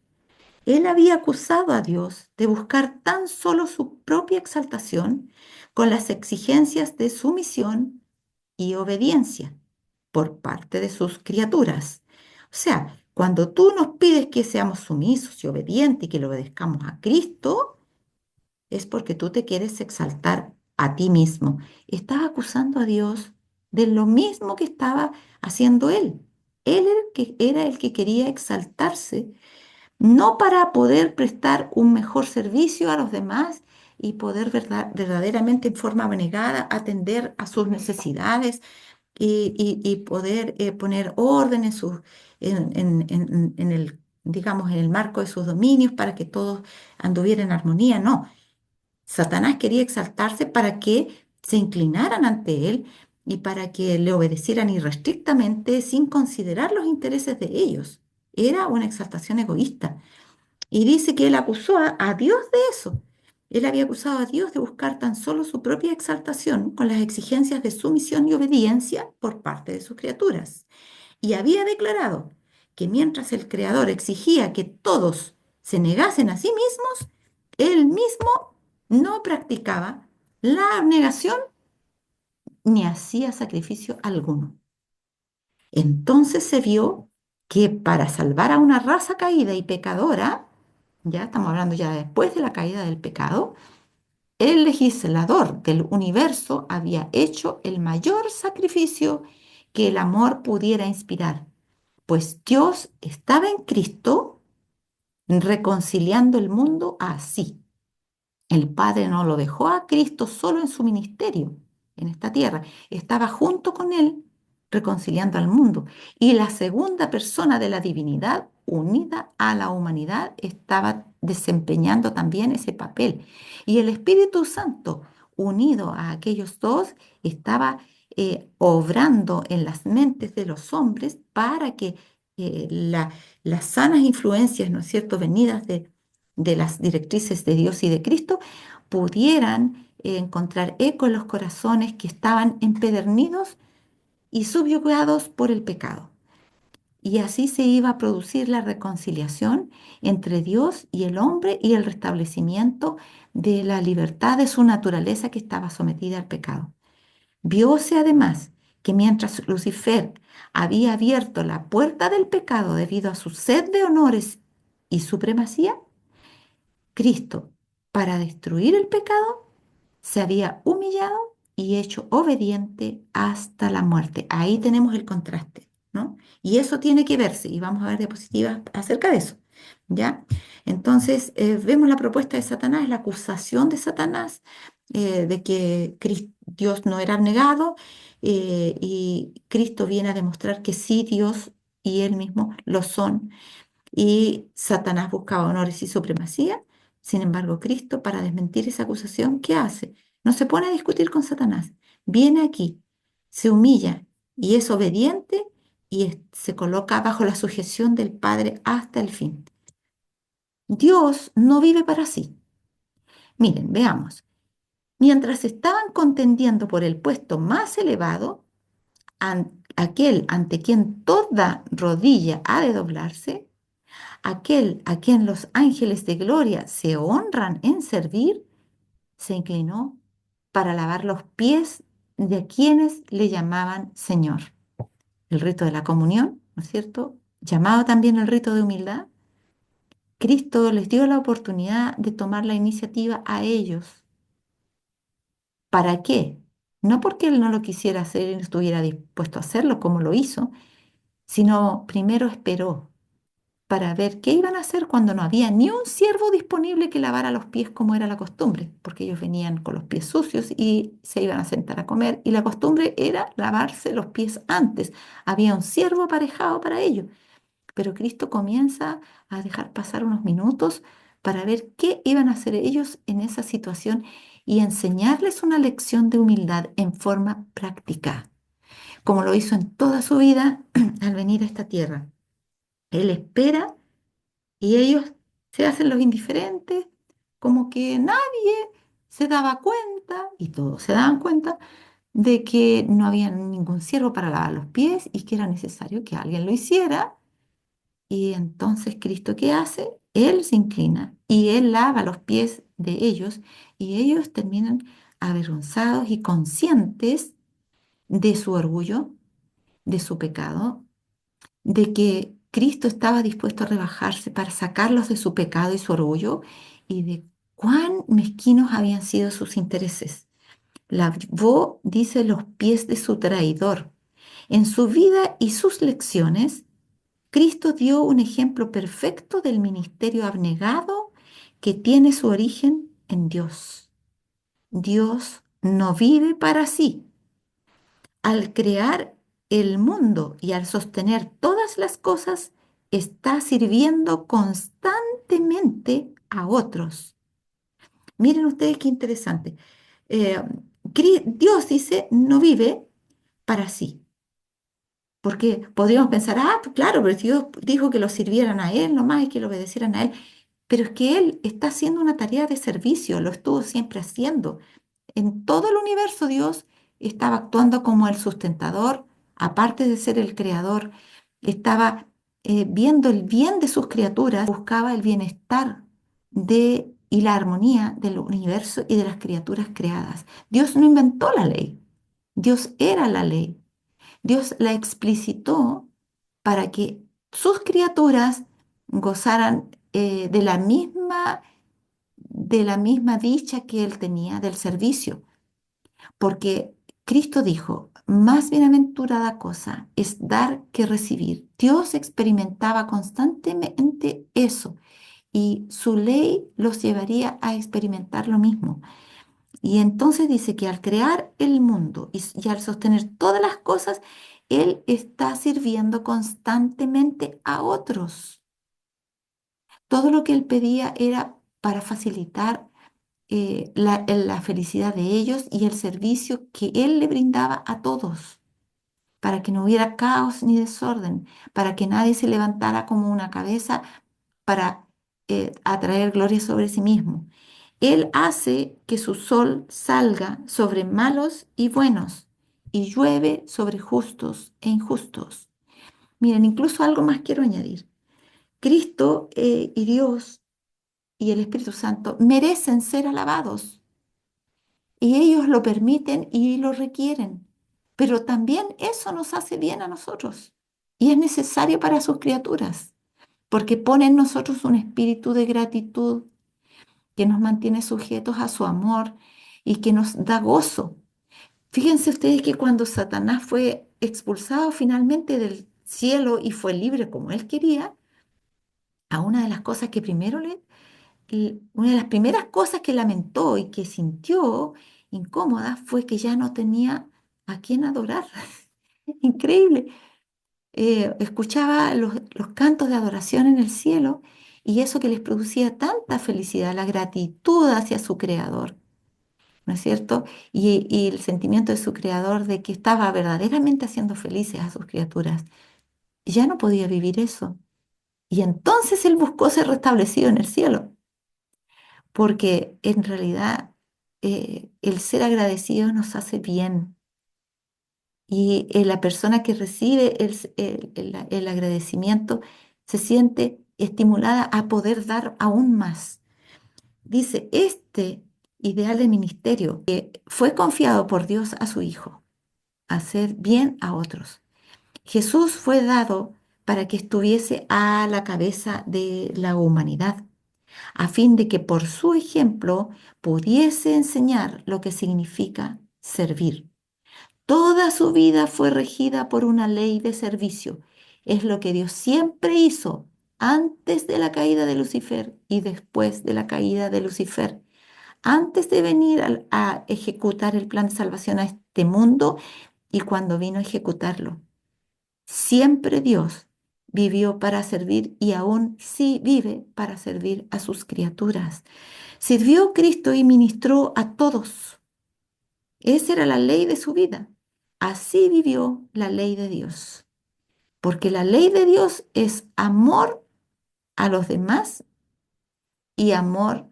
Él había acusado a Dios de buscar tan solo su propia exaltación con las exigencias de sumisión y obediencia por parte de sus criaturas. O sea, cuando tú nos pides que seamos sumisos y obedientes y que le obedezcamos a Cristo, es porque tú te quieres exaltar a ti mismo. Estás acusando a Dios de lo mismo que estaba haciendo él. Él era el que quería exaltarse, no para poder prestar un mejor servicio a los demás y poder verdaderamente en forma abnegada atender a sus necesidades y poder poner orden en el, digamos, en el marco de sus dominios para que todos anduvieran en armonía. No, Satanás quería exaltarse para que se inclinaran ante él y para que le obedecieran irrestrictamente sin considerar los intereses de ellos. Era una exaltación egoísta. Y dice que él acusó a Dios de eso. Él había acusado a Dios de buscar tan solo su propia exaltación con las exigencias de sumisión y obediencia por parte de sus criaturas. Y había declarado que mientras el Creador exigía que todos se negasen a sí mismos, él mismo no practicaba la abnegación ni hacía sacrificio alguno. Entonces se vio que para salvar a una raza caída y pecadora, ya estamos hablando ya después de la caída del pecado, el legislador del universo había hecho el mayor sacrificio que el amor pudiera inspirar, pues Dios estaba en Cristo reconciliando el mundo así. El Padre no lo dejó a Cristo solo en su ministerio en esta tierra, estaba junto con Él reconciliando al mundo. Y la segunda persona de la divinidad, unida a la humanidad, estaba desempeñando también ese papel. Y el Espíritu Santo, unido a aquellos dos, estaba obrando en las mentes de los hombres para que las sanas influencias, ¿no es cierto?, venidas de las directrices de Dios y de Cristo, pudieran encontrar eco en los corazones que estaban empedernidos y subyugados por el pecado. Y así se iba a producir la reconciliación entre Dios y el hombre y el restablecimiento de la libertad de su naturaleza que estaba sometida al pecado. Vióse además que mientras Lucifer había abierto la puerta del pecado debido a su sed de honores y supremacía, Cristo, para destruir el pecado, se había humillado y hecho obediente hasta la muerte. Ahí tenemos el contraste, ¿no? Y eso tiene que verse, y vamos a ver diapositivas acerca de eso, ¿ya? Entonces, vemos la propuesta de Satanás, la acusación de Satanás de que Dios no era negado, y Cristo viene a demostrar que sí, Dios y Él mismo lo son, y Satanás buscaba honores y supremacía. Sin embargo, Cristo, para desmentir esa acusación, ¿qué hace? No se pone a discutir con Satanás. Viene aquí, se humilla y es obediente y se coloca bajo la sujeción del Padre hasta el fin. Dios no vive para sí. Miren, veamos. Mientras estaban contendiendo por el puesto más elevado, aquel ante quien toda rodilla ha de doblarse, aquel a quien los ángeles de gloria se honran en servir, se inclinó para lavar los pies de quienes le llamaban Señor. El rito de la comunión, ¿no es cierto? Llamado también el rito de humildad. Cristo les dio la oportunidad de tomar la iniciativa a ellos. ¿Para qué? No porque Él no lo quisiera hacer y no estuviera dispuesto a hacerlo como lo hizo, sino primero esperó para ver qué iban a hacer cuando no había ni un siervo disponible que lavara los pies como era la costumbre, porque ellos venían con los pies sucios y se iban a sentar a comer, y la costumbre era lavarse los pies antes. Había un siervo aparejado para ello, pero Cristo comienza a dejar pasar unos minutos para ver qué iban a hacer ellos en esa situación y enseñarles una lección de humildad en forma práctica, como lo hizo en toda su vida al venir a esta tierra. Él espera y ellos se hacen los indiferentes, como que nadie se daba cuenta, y todos se daban cuenta, de que no había ningún siervo para lavar los pies y que era necesario que alguien lo hiciera. Y entonces Cristo, ¿qué hace? Él se inclina y él lava los pies de ellos, y ellos terminan avergonzados y conscientes de su orgullo, de su pecado, de que Cristo estaba dispuesto a rebajarse para sacarlos de su pecado y su orgullo, y de cuán mezquinos habían sido sus intereses. Lavó, dice, los pies de su traidor. En su vida y sus lecciones, Cristo dio un ejemplo perfecto del ministerio abnegado que tiene su origen en Dios. Dios no vive para sí. Al crear el mundo y al sostener todas las cosas, está sirviendo constantemente a otros. Miren ustedes qué interesante. Eh, Dios dice, no vive, para sí. Porque podríamos pensar, ah, pues claro, pero Dios dijo que lo sirvieran a Él nomás y que lo obedecieran a Él. Pero es que Él está haciendo una tarea de servicio, lo estuvo siempre haciendo. En todo el universo Dios estaba actuando como el sustentador, aparte de ser el creador, estaba viendo el bien de sus criaturas, buscaba el bienestar y la armonía del universo y de las criaturas creadas. Dios no inventó la ley, Dios era la ley. Dios la explicitó para que sus criaturas gozaran de la misma dicha que él tenía del servicio, porque Cristo dijo, más bienaventurada cosa es dar que recibir. Dios experimentaba constantemente eso y su ley los llevaría a experimentar lo mismo. Y entonces dice que al crear el mundo y al sostener todas las cosas, Él está sirviendo constantemente a otros. Todo lo que Él pedía era para facilitar la felicidad de ellos y el servicio que Él le brindaba a todos, para que no hubiera caos ni desorden, para que nadie se levantara como una cabeza para atraer gloria sobre sí mismo. Él hace que su sol salga sobre malos y buenos y llueve sobre justos e injustos. Miren, incluso algo más quiero añadir. Cristo y Dios y el Espíritu Santo merecen ser alabados y ellos lo permiten y lo requieren. Pero también eso nos hace bien a nosotros y es necesario para sus criaturas porque pone en nosotros un espíritu de gratitud que nos mantiene sujetos a su amor y que nos da gozo. Fíjense ustedes que cuando Satanás fue expulsado finalmente del cielo y fue libre como él quería, a una de las cosas que una de las primeras cosas que lamentó y que sintió incómoda fue que ya no tenía a quién adorar. Increíble. Escuchaba los cantos de adoración en el cielo y eso que les producía tanta felicidad, la gratitud hacia su creador, ¿no es cierto? Y el sentimiento de su creador de que estaba verdaderamente haciendo felices a sus criaturas. Ya no podía vivir eso. Y entonces él buscó ser restablecido en el cielo, porque en realidad el ser agradecido nos hace bien. Y la persona que recibe el agradecimiento se siente estimulada a poder dar aún más. Dice, este ideal de ministerio que fue confiado por Dios a su Hijo, hacer bien a otros. Jesús fue dado para que estuviese a la cabeza de la humanidad, a fin de que por su ejemplo pudiese enseñar lo que significa servir. Toda su vida fue regida por una ley de servicio. Es lo que Dios siempre hizo antes de la caída de Lucifer y después de la caída de Lucifer. Antes de venir a ejecutar el plan de salvación a este mundo y cuando vino a ejecutarlo. Siempre Dios vivió para servir y aún sí vive para servir a sus criaturas. Sirvió Cristo y ministró a todos. Esa era la ley de su vida. Así vivió la ley de Dios. Porque la ley de Dios es amor a los demás y amor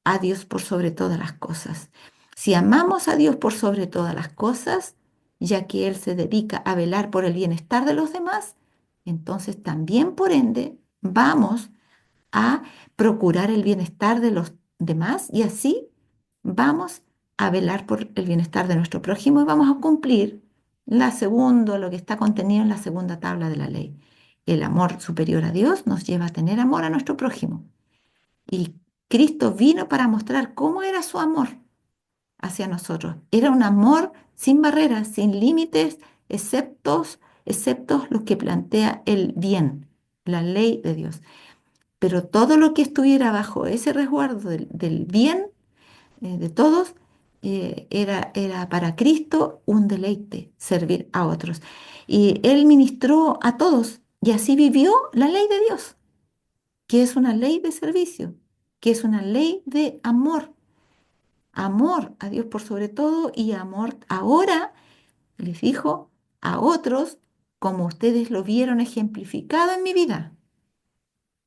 a Dios por sobre todas las cosas. Si amamos a Dios por sobre todas las cosas, ya que Él se dedica a velar por el bienestar de los demás, entonces también por ende vamos a procurar el bienestar de los demás y así vamos a velar por el bienestar de nuestro prójimo y vamos a cumplir lo que está contenido en la segunda tabla de la ley. El amor superior a Dios nos lleva a tener amor a nuestro prójimo. Y Cristo vino para mostrar cómo era su amor hacia nosotros. Era un amor sin barreras, sin límites, excepto los que plantea el bien, la ley de Dios. Pero todo lo que estuviera bajo ese resguardo del bien de todos, era para Cristo un deleite servir a otros. Y Él ministró a todos y así vivió la ley de Dios, que es una ley de servicio, que es una ley de amor. Amor a Dios por sobre todo y amor ahora Les dijo a otros como ustedes lo vieron ejemplificado en mi vida.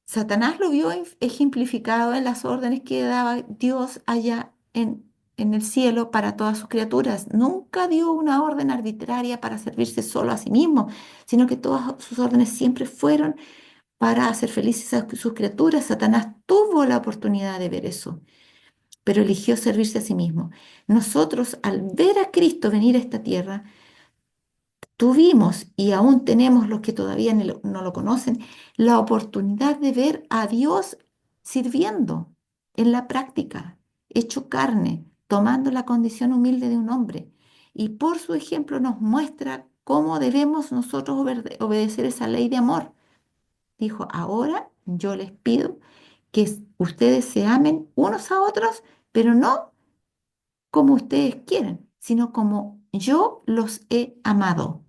Satanás lo vio ejemplificado en las órdenes que daba Dios allá en el cielo para todas sus criaturas. Nunca dio una orden arbitraria para servirse solo a sí mismo, sino que todas sus órdenes siempre fueron para hacer felices a sus criaturas. Satanás tuvo la oportunidad de ver eso, pero eligió servirse a sí mismo. Nosotros, al ver a Cristo venir a esta tierra, tuvimos y aún tenemos los que todavía no lo conocen, la oportunidad de ver a Dios sirviendo en la práctica, hecho carne, tomando la condición humilde de un hombre. Y por su ejemplo nos muestra cómo debemos nosotros obedecer esa ley de amor. Dijo, ahora yo les pido que ustedes se amen unos a otros, pero no como ustedes quieren, sino como yo los he amado.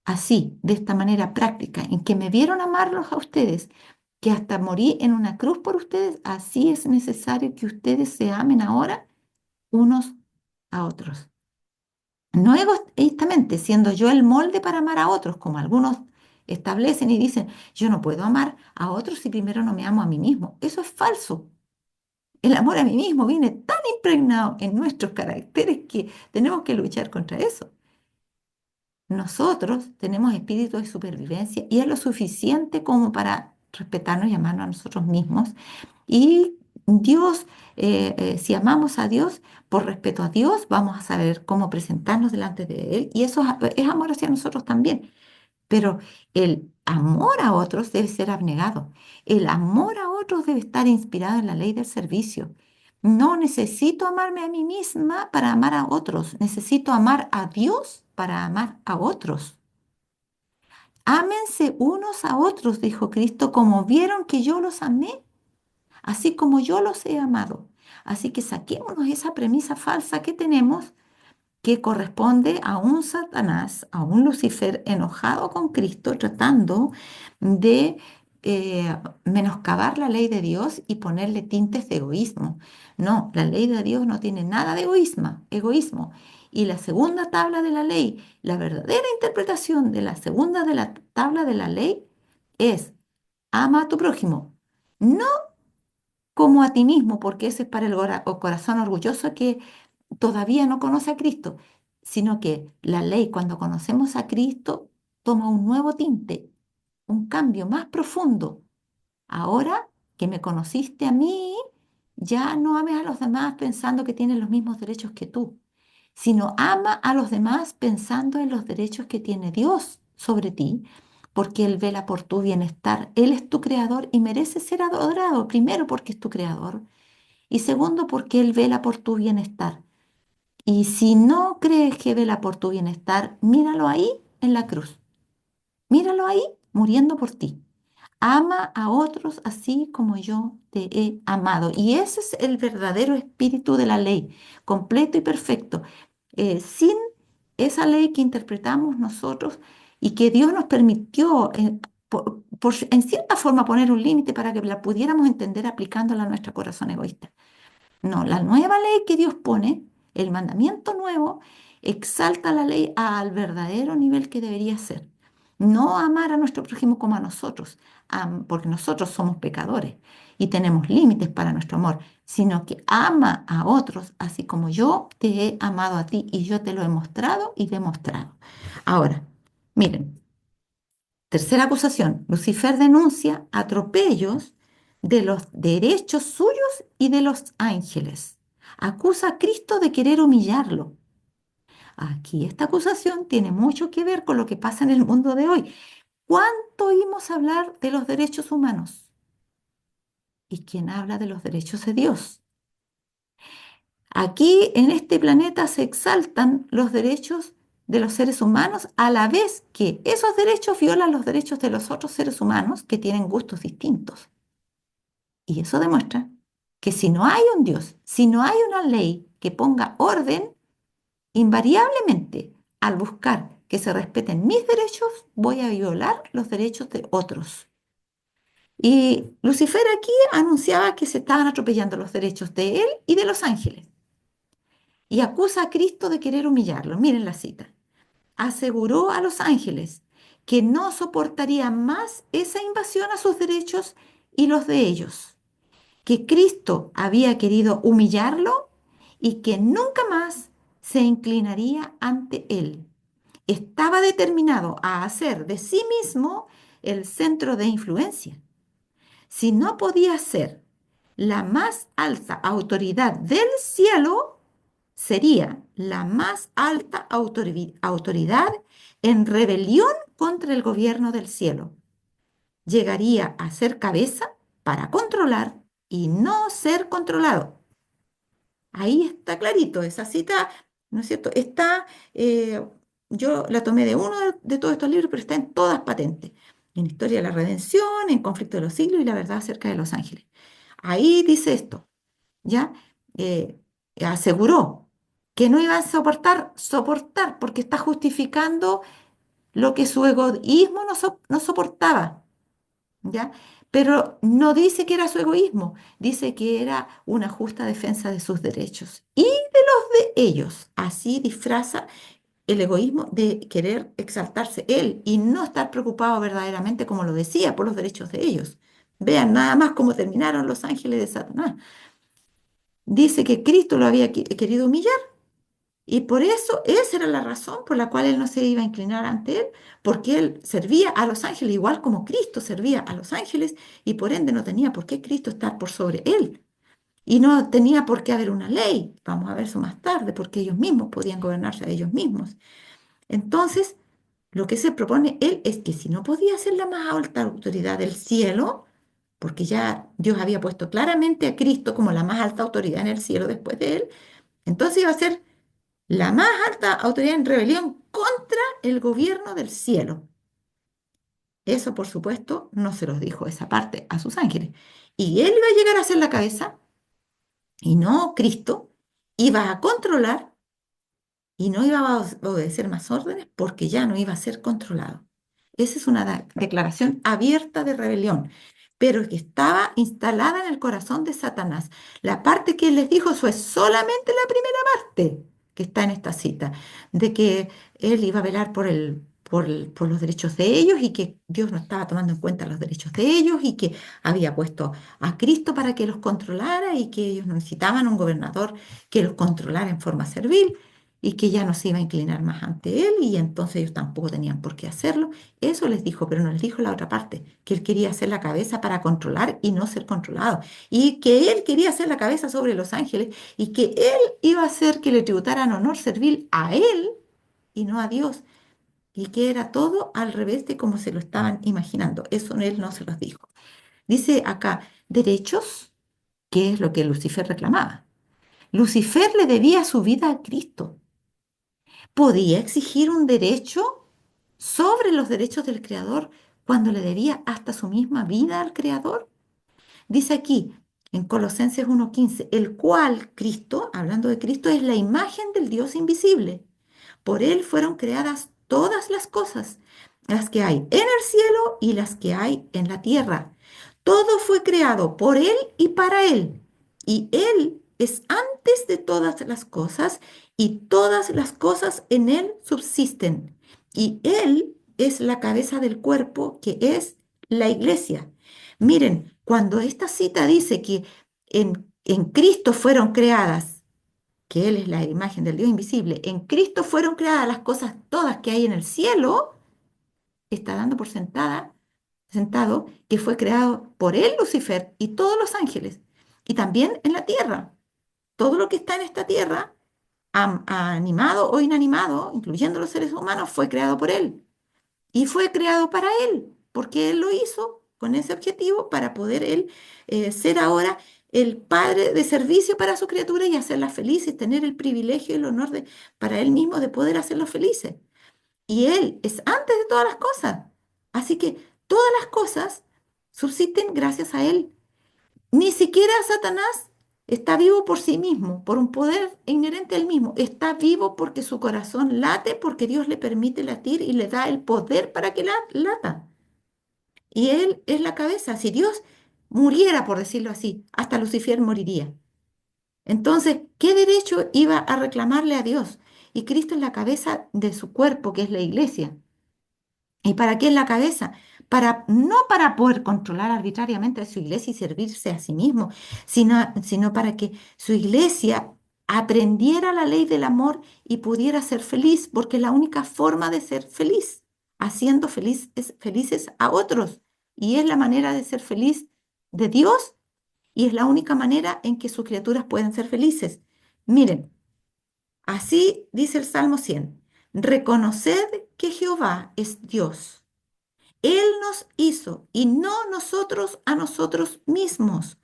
Así, de esta manera práctica, en que me vieron amarlos a ustedes, que hasta morí en una cruz por ustedes, así es necesario que ustedes se amen ahora unos a otros. No egoístamente, siendo yo el molde para amar a otros, como algunos establecen y dicen, yo no puedo amar a otros si primero no me amo a mí mismo. Eso es falso. El amor a mí mismo viene tan impregnado en nuestros caracteres que tenemos que luchar contra eso. Nosotros tenemos espíritu de supervivencia y es lo suficiente como para respetarnos y amarnos a nosotros mismos. Y Dios, si amamos a Dios, por respeto a Dios, vamos a saber cómo presentarnos delante de Él. Y eso es amor hacia nosotros también. Pero el amor a otros debe ser abnegado. El amor a otros debe estar inspirado en la ley del servicio. No necesito amarme a mí misma para amar a otros. Necesito amar a Dios para amar a otros. Ámense unos a otros, dijo Cristo, como vieron que yo los amé, así como yo los he amado. Así que saquémonos esa premisa falsa que tenemos que corresponde a un Satanás, a un Lucifer enojado con Cristo, tratando de menoscabar la ley de Dios y ponerle tintes de egoísmo. No, la ley de Dios no tiene nada de egoísmo. Y la segunda tabla de la ley, la verdadera interpretación de la segunda de la tabla de la ley es, ama a tu prójimo. No como a ti mismo, porque ese es para el o corazón orgulloso que todavía no conoce a Cristo, sino que la ley, cuando conocemos a Cristo, toma un nuevo tinte, un cambio más profundo. Ahora que me conociste a mí, ya no ames a los demás pensando que tienen los mismos derechos que tú, sino ama a los demás pensando en los derechos que tiene Dios sobre ti, porque Él vela por tu bienestar. Él es tu creador y merece ser adorado, primero porque es tu creador y segundo porque Él vela por tu bienestar. Y si no crees que vela por tu bienestar, míralo ahí en la cruz. Míralo ahí muriendo por ti. Ama a otros así como yo te he amado. Y ese es el verdadero espíritu de la ley, completo y perfecto. Sin esa ley que interpretamos nosotros y que Dios nos permitió, en cierta forma, poner un límite para que la pudiéramos entender aplicándola a nuestro corazón egoísta. No, la nueva ley que Dios pone, el mandamiento nuevo, exalta la ley al verdadero nivel que debería ser. No amar a nuestro prójimo como a nosotros, porque nosotros somos pecadores y tenemos límites para nuestro amor, sino que ama a otros así como yo te he amado a ti y yo te lo he mostrado y demostrado. Ahora, miren. Tercera acusación, Lucifer denuncia atropellos de los derechos suyos y de los ángeles. Acusa a Cristo de querer humillarlo. Aquí esta acusación tiene mucho que ver con lo que pasa en el mundo de hoy. ¿Cuánto oímos hablar de los derechos humanos? ¿Y quién habla de los derechos de Dios? Aquí en este planeta se exaltan los derechos de los seres humanos a la vez que esos derechos violan los derechos de los otros seres humanos que tienen gustos distintos. Y eso demuestra que si no hay un Dios, si no hay una ley que ponga orden, invariablemente al buscar que se respeten mis derechos, voy a violar los derechos de otros. Y Lucifer aquí anunciaba que se estaban atropellando los derechos de él y de los ángeles y acusa a Cristo de querer humillarlo. Miren la cita. aseguró a los ángeles que no soportaría más esa invasión a sus derechos y los de ellos, que Cristo había querido humillarlo y que nunca más se inclinaría ante él. Estaba determinado a hacer de sí mismo el centro de influencia. Si no podía ser la más alta autoridad del cielo, sería la más alta autoridad en rebelión contra el gobierno del cielo. Llegaría a ser cabeza para controlar y no ser controlado. Ahí está clarito, esa cita, ¿no es cierto? Está, yo la tomé de uno de todos estos libros, pero está en todas patentes. En Historia de la Redención, en Conflicto de los Siglos y la verdad acerca de los ángeles. Ahí dice esto, ¿ya? Eh, aseguró que no iba a soportar, porque está justificando lo que su egoísmo no soportaba. ¿Ya? Pero no dice que era su egoísmo, dice que era una justa defensa de sus derechos y de los de ellos. Así disfraza el egoísmo de querer exaltarse él y no estar preocupado verdaderamente, como lo decía, por los derechos de ellos. Vean nada más cómo terminaron los ángeles de Satanás. Dice que Cristo lo había querido humillar y por eso esa era la razón por la cual él no se iba a inclinar ante él, porque él servía a los ángeles igual como Cristo servía a los ángeles y por ende no tenía por qué Cristo estar por sobre él. Y no tenía por qué haber una ley, vamos a ver eso más tarde, porque ellos mismos podían gobernarse a ellos mismos. Entonces, lo que se propone él es que si no podía ser la más alta autoridad del cielo, porque ya Dios había puesto claramente a Cristo como la más alta autoridad en el cielo después de él, entonces iba a ser la más alta autoridad en rebelión contra el gobierno del cielo. Eso, por supuesto, no se los dijo esa parte a sus ángeles. Y él iba a llegar a ser la cabeza y no Cristo, iba a controlar y no iba a obedecer más órdenes porque ya no iba a ser controlado. Esa es una declaración abierta de rebelión, pero que estaba instalada en el corazón de Satanás. La parte que él les dijo fue solamente la primera parte que está en esta cita, de que él iba a velar por los derechos de ellos y que Dios no estaba tomando en cuenta los derechos de ellos y que había puesto a Cristo para que los controlara y que ellos no necesitaban un gobernador que los controlara en forma servil y que ya no se iba a inclinar más ante él y entonces ellos tampoco tenían por qué hacerlo. Eso les dijo, pero no les dijo la otra parte, que él quería ser la cabeza para controlar y no ser controlado, y que él quería ser la cabeza sobre los ángeles y que él iba a hacer que le tributaran honor servil a él y no a Dios, y que era todo al revés de como se lo estaban imaginando. Eso él no se los dijo. Dice acá, derechos, que es lo que Lucifer reclamaba. Lucifer le debía su vida a Cristo. ¿Podía exigir un derecho sobre los derechos del Creador cuando le debía hasta su misma vida al Creador? Dice aquí en Colosenses 1:15, el cual Cristo, hablando de Cristo, es la imagen del Dios invisible. Por él fueron creadas todas las cosas, las que hay en el cielo y las que hay en la tierra. Todo fue creado por él y para él. Y él es antes de todas las cosas y todas las cosas en él subsisten. Y él es la cabeza del cuerpo que es la iglesia. Miren, cuando esta cita dice que en Cristo fueron creadas, que Él es la imagen del Dios invisible, en Cristo fueron creadas las cosas todas que hay en el cielo, está dando por sentado que fue creado por Él, Lucifer, y todos los ángeles, y también en la tierra. Todo lo que está en esta tierra, animado o inanimado, incluyendo los seres humanos, fue creado por Él. Y fue creado para Él, porque Él lo hizo con ese objetivo para poder Él ser ahora el padre de servicio para su criatura y hacerlas felices, tener el privilegio y el honor para Él mismo de poder hacerlos felices. Y Él es antes de todas las cosas. Así que todas las cosas subsisten gracias a Él. Ni siquiera Satanás está vivo por sí mismo, por un poder inherente al mismo. Está vivo porque su corazón late, porque Dios le permite latir y le da el poder para que lata. Y Él es la cabeza. Si Dios muriera, por decirlo así, hasta Lucifer moriría. Entonces, ¿qué derecho iba a reclamarle a Dios? y Cristo es la cabeza de su cuerpo, que es la iglesia. ¿Y para qué es la cabeza? No para poder controlar arbitrariamente a su iglesia y servirse a sí mismo, sino para que su iglesia aprendiera la ley del amor y pudiera ser feliz, porque es la única forma de ser feliz, haciendo felices a otros. Y es la manera de ser feliz de Dios y es la única manera en que sus criaturas pueden ser felices. Miren, así dice el Salmo 100: reconoced que Jehová es Dios. Él nos hizo y no nosotros a nosotros mismos.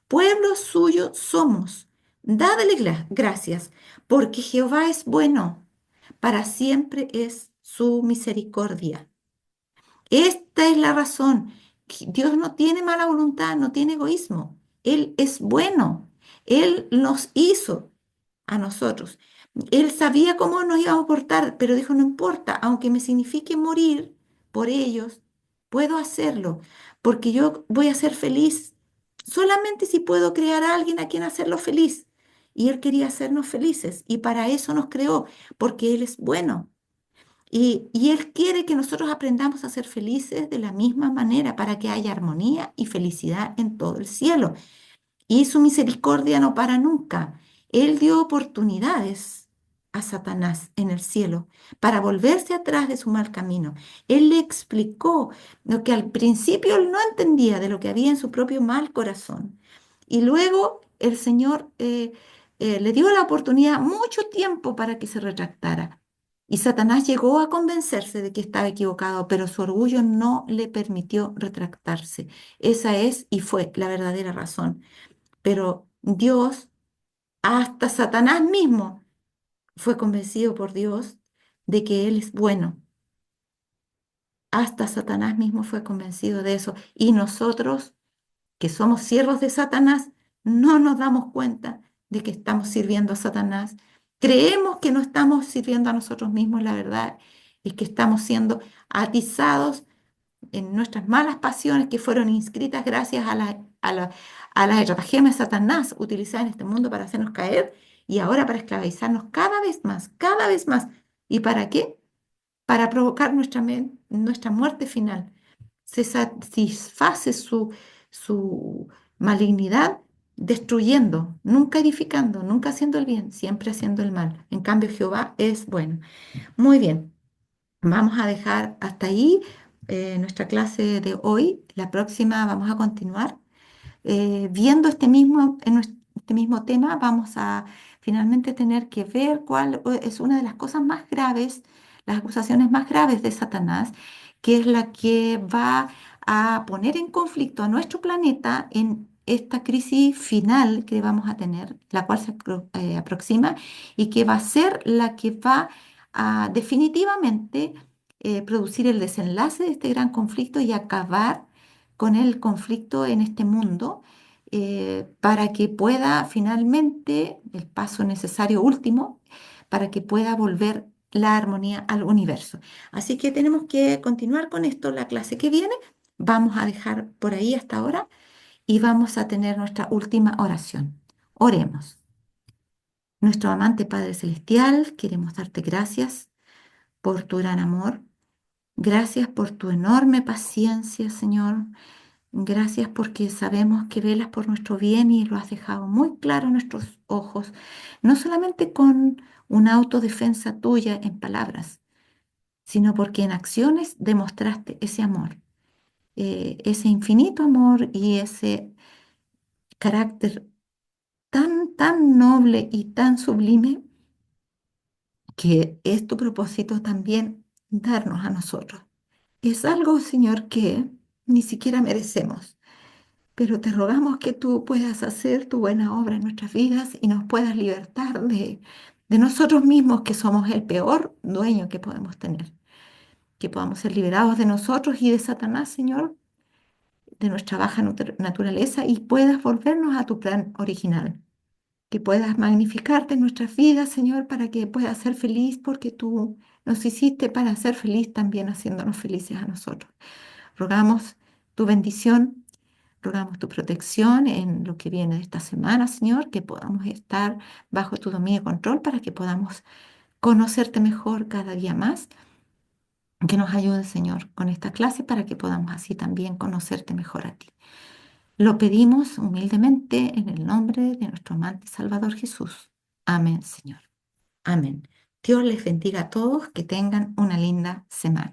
Pueblo suyo somos. Dadle gracias, porque Jehová es bueno. Para siempre es su misericordia. Esta es la razón. Dios no tiene mala voluntad, no tiene egoísmo. Él es bueno. Él nos hizo a nosotros. Él sabía cómo nos íbamos a portar, pero dijo, no importa, aunque me signifique morir por ellos, puedo hacerlo, porque yo voy a ser feliz solamente si puedo crear a alguien a quien hacerlo feliz. Y Él quería hacernos felices y para eso nos creó, porque Él es bueno. Y Él quiere que nosotros aprendamos a ser felices de la misma manera para que haya armonía y felicidad en todo el cielo. Y su misericordia no para nunca. Él dio oportunidades a Satanás en el cielo para volverse atrás de su mal camino. Él le explicó lo que al principio él no entendía de lo que había en su propio mal corazón. Y luego el Señor le dio la oportunidad mucho tiempo para que se retractara. Y Satanás llegó a convencerse de que estaba equivocado, pero su orgullo no le permitió retractarse. Esa es y fue la verdadera razón. Pero Dios, hasta Satanás mismo, fue convencido por Dios de que Él es bueno. Hasta Satanás mismo fue convencido de eso. Y nosotros, que somos siervos de Satanás, no nos damos cuenta de que estamos sirviendo a Satanás. Creemos que no estamos sirviendo a nosotros mismos, la verdad es que estamos siendo atizados en nuestras malas pasiones que fueron inscritas gracias a las estratagemas de Satanás utilizadas en este mundo para hacernos caer y ahora para esclavizarnos cada vez más, cada vez más. ¿Y para qué? Para provocar nuestra muerte final. Se satisface su malignidad destruyendo, nunca edificando, nunca haciendo el bien, siempre haciendo el mal. En cambio, Jehová es bueno. Muy bien. Vamos a dejar hasta ahí nuestra clase de hoy. La próxima vamos a continuar viendo este mismo tema. Vamos a finalmente tener que ver cuál es una de las cosas más graves, las acusaciones más graves de Satanás, que es la que va a poner en conflicto a nuestro planeta en esta crisis final que vamos a tener, la cual se aproxima y que va a ser la que va a definitivamente producir el desenlace de este gran conflicto y acabar con el conflicto en este mundo para que pueda finalmente, el paso necesario último, para que pueda volver la armonía al universo. Así que tenemos que continuar con esto la clase que viene. Vamos a dejar por ahí hasta ahora y vamos a tener nuestra última oración. Oremos. Nuestro amante Padre Celestial, queremos darte gracias por tu gran amor. Gracias por tu enorme paciencia, Señor. Gracias porque sabemos que velas por nuestro bien y lo has dejado muy claro en nuestros ojos, no solamente con una autodefensa tuya en palabras, sino porque en acciones demostraste ese amor, ese infinito amor y ese carácter tan noble y tan sublime que es tu propósito también darnos a nosotros. Es algo, Señor, que ni siquiera merecemos. Pero te rogamos que tú puedas hacer tu buena obra en nuestras vidas y nos puedas libertar de nosotros mismos, que somos el peor dueño que podemos tener. Que podamos ser liberados de nosotros y de Satanás, Señor, de nuestra baja naturaleza y puedas volvernos a tu plan original. Que puedas magnificarte en nuestras vidas, Señor, para que puedas ser feliz, porque tú nos hiciste para ser feliz también haciéndonos felices a nosotros. Rogamos tu bendición. Rogamos tu protección en lo que viene de esta semana, Señor, que podamos estar bajo tu dominio y control para que podamos conocerte mejor cada día más. Que nos ayude, Señor, con esta clase para que podamos así también conocerte mejor a ti. Lo pedimos humildemente en el nombre de nuestro amante Salvador Jesús. Amén, Señor. Amén. Dios les bendiga a todos, que tengan una linda semana.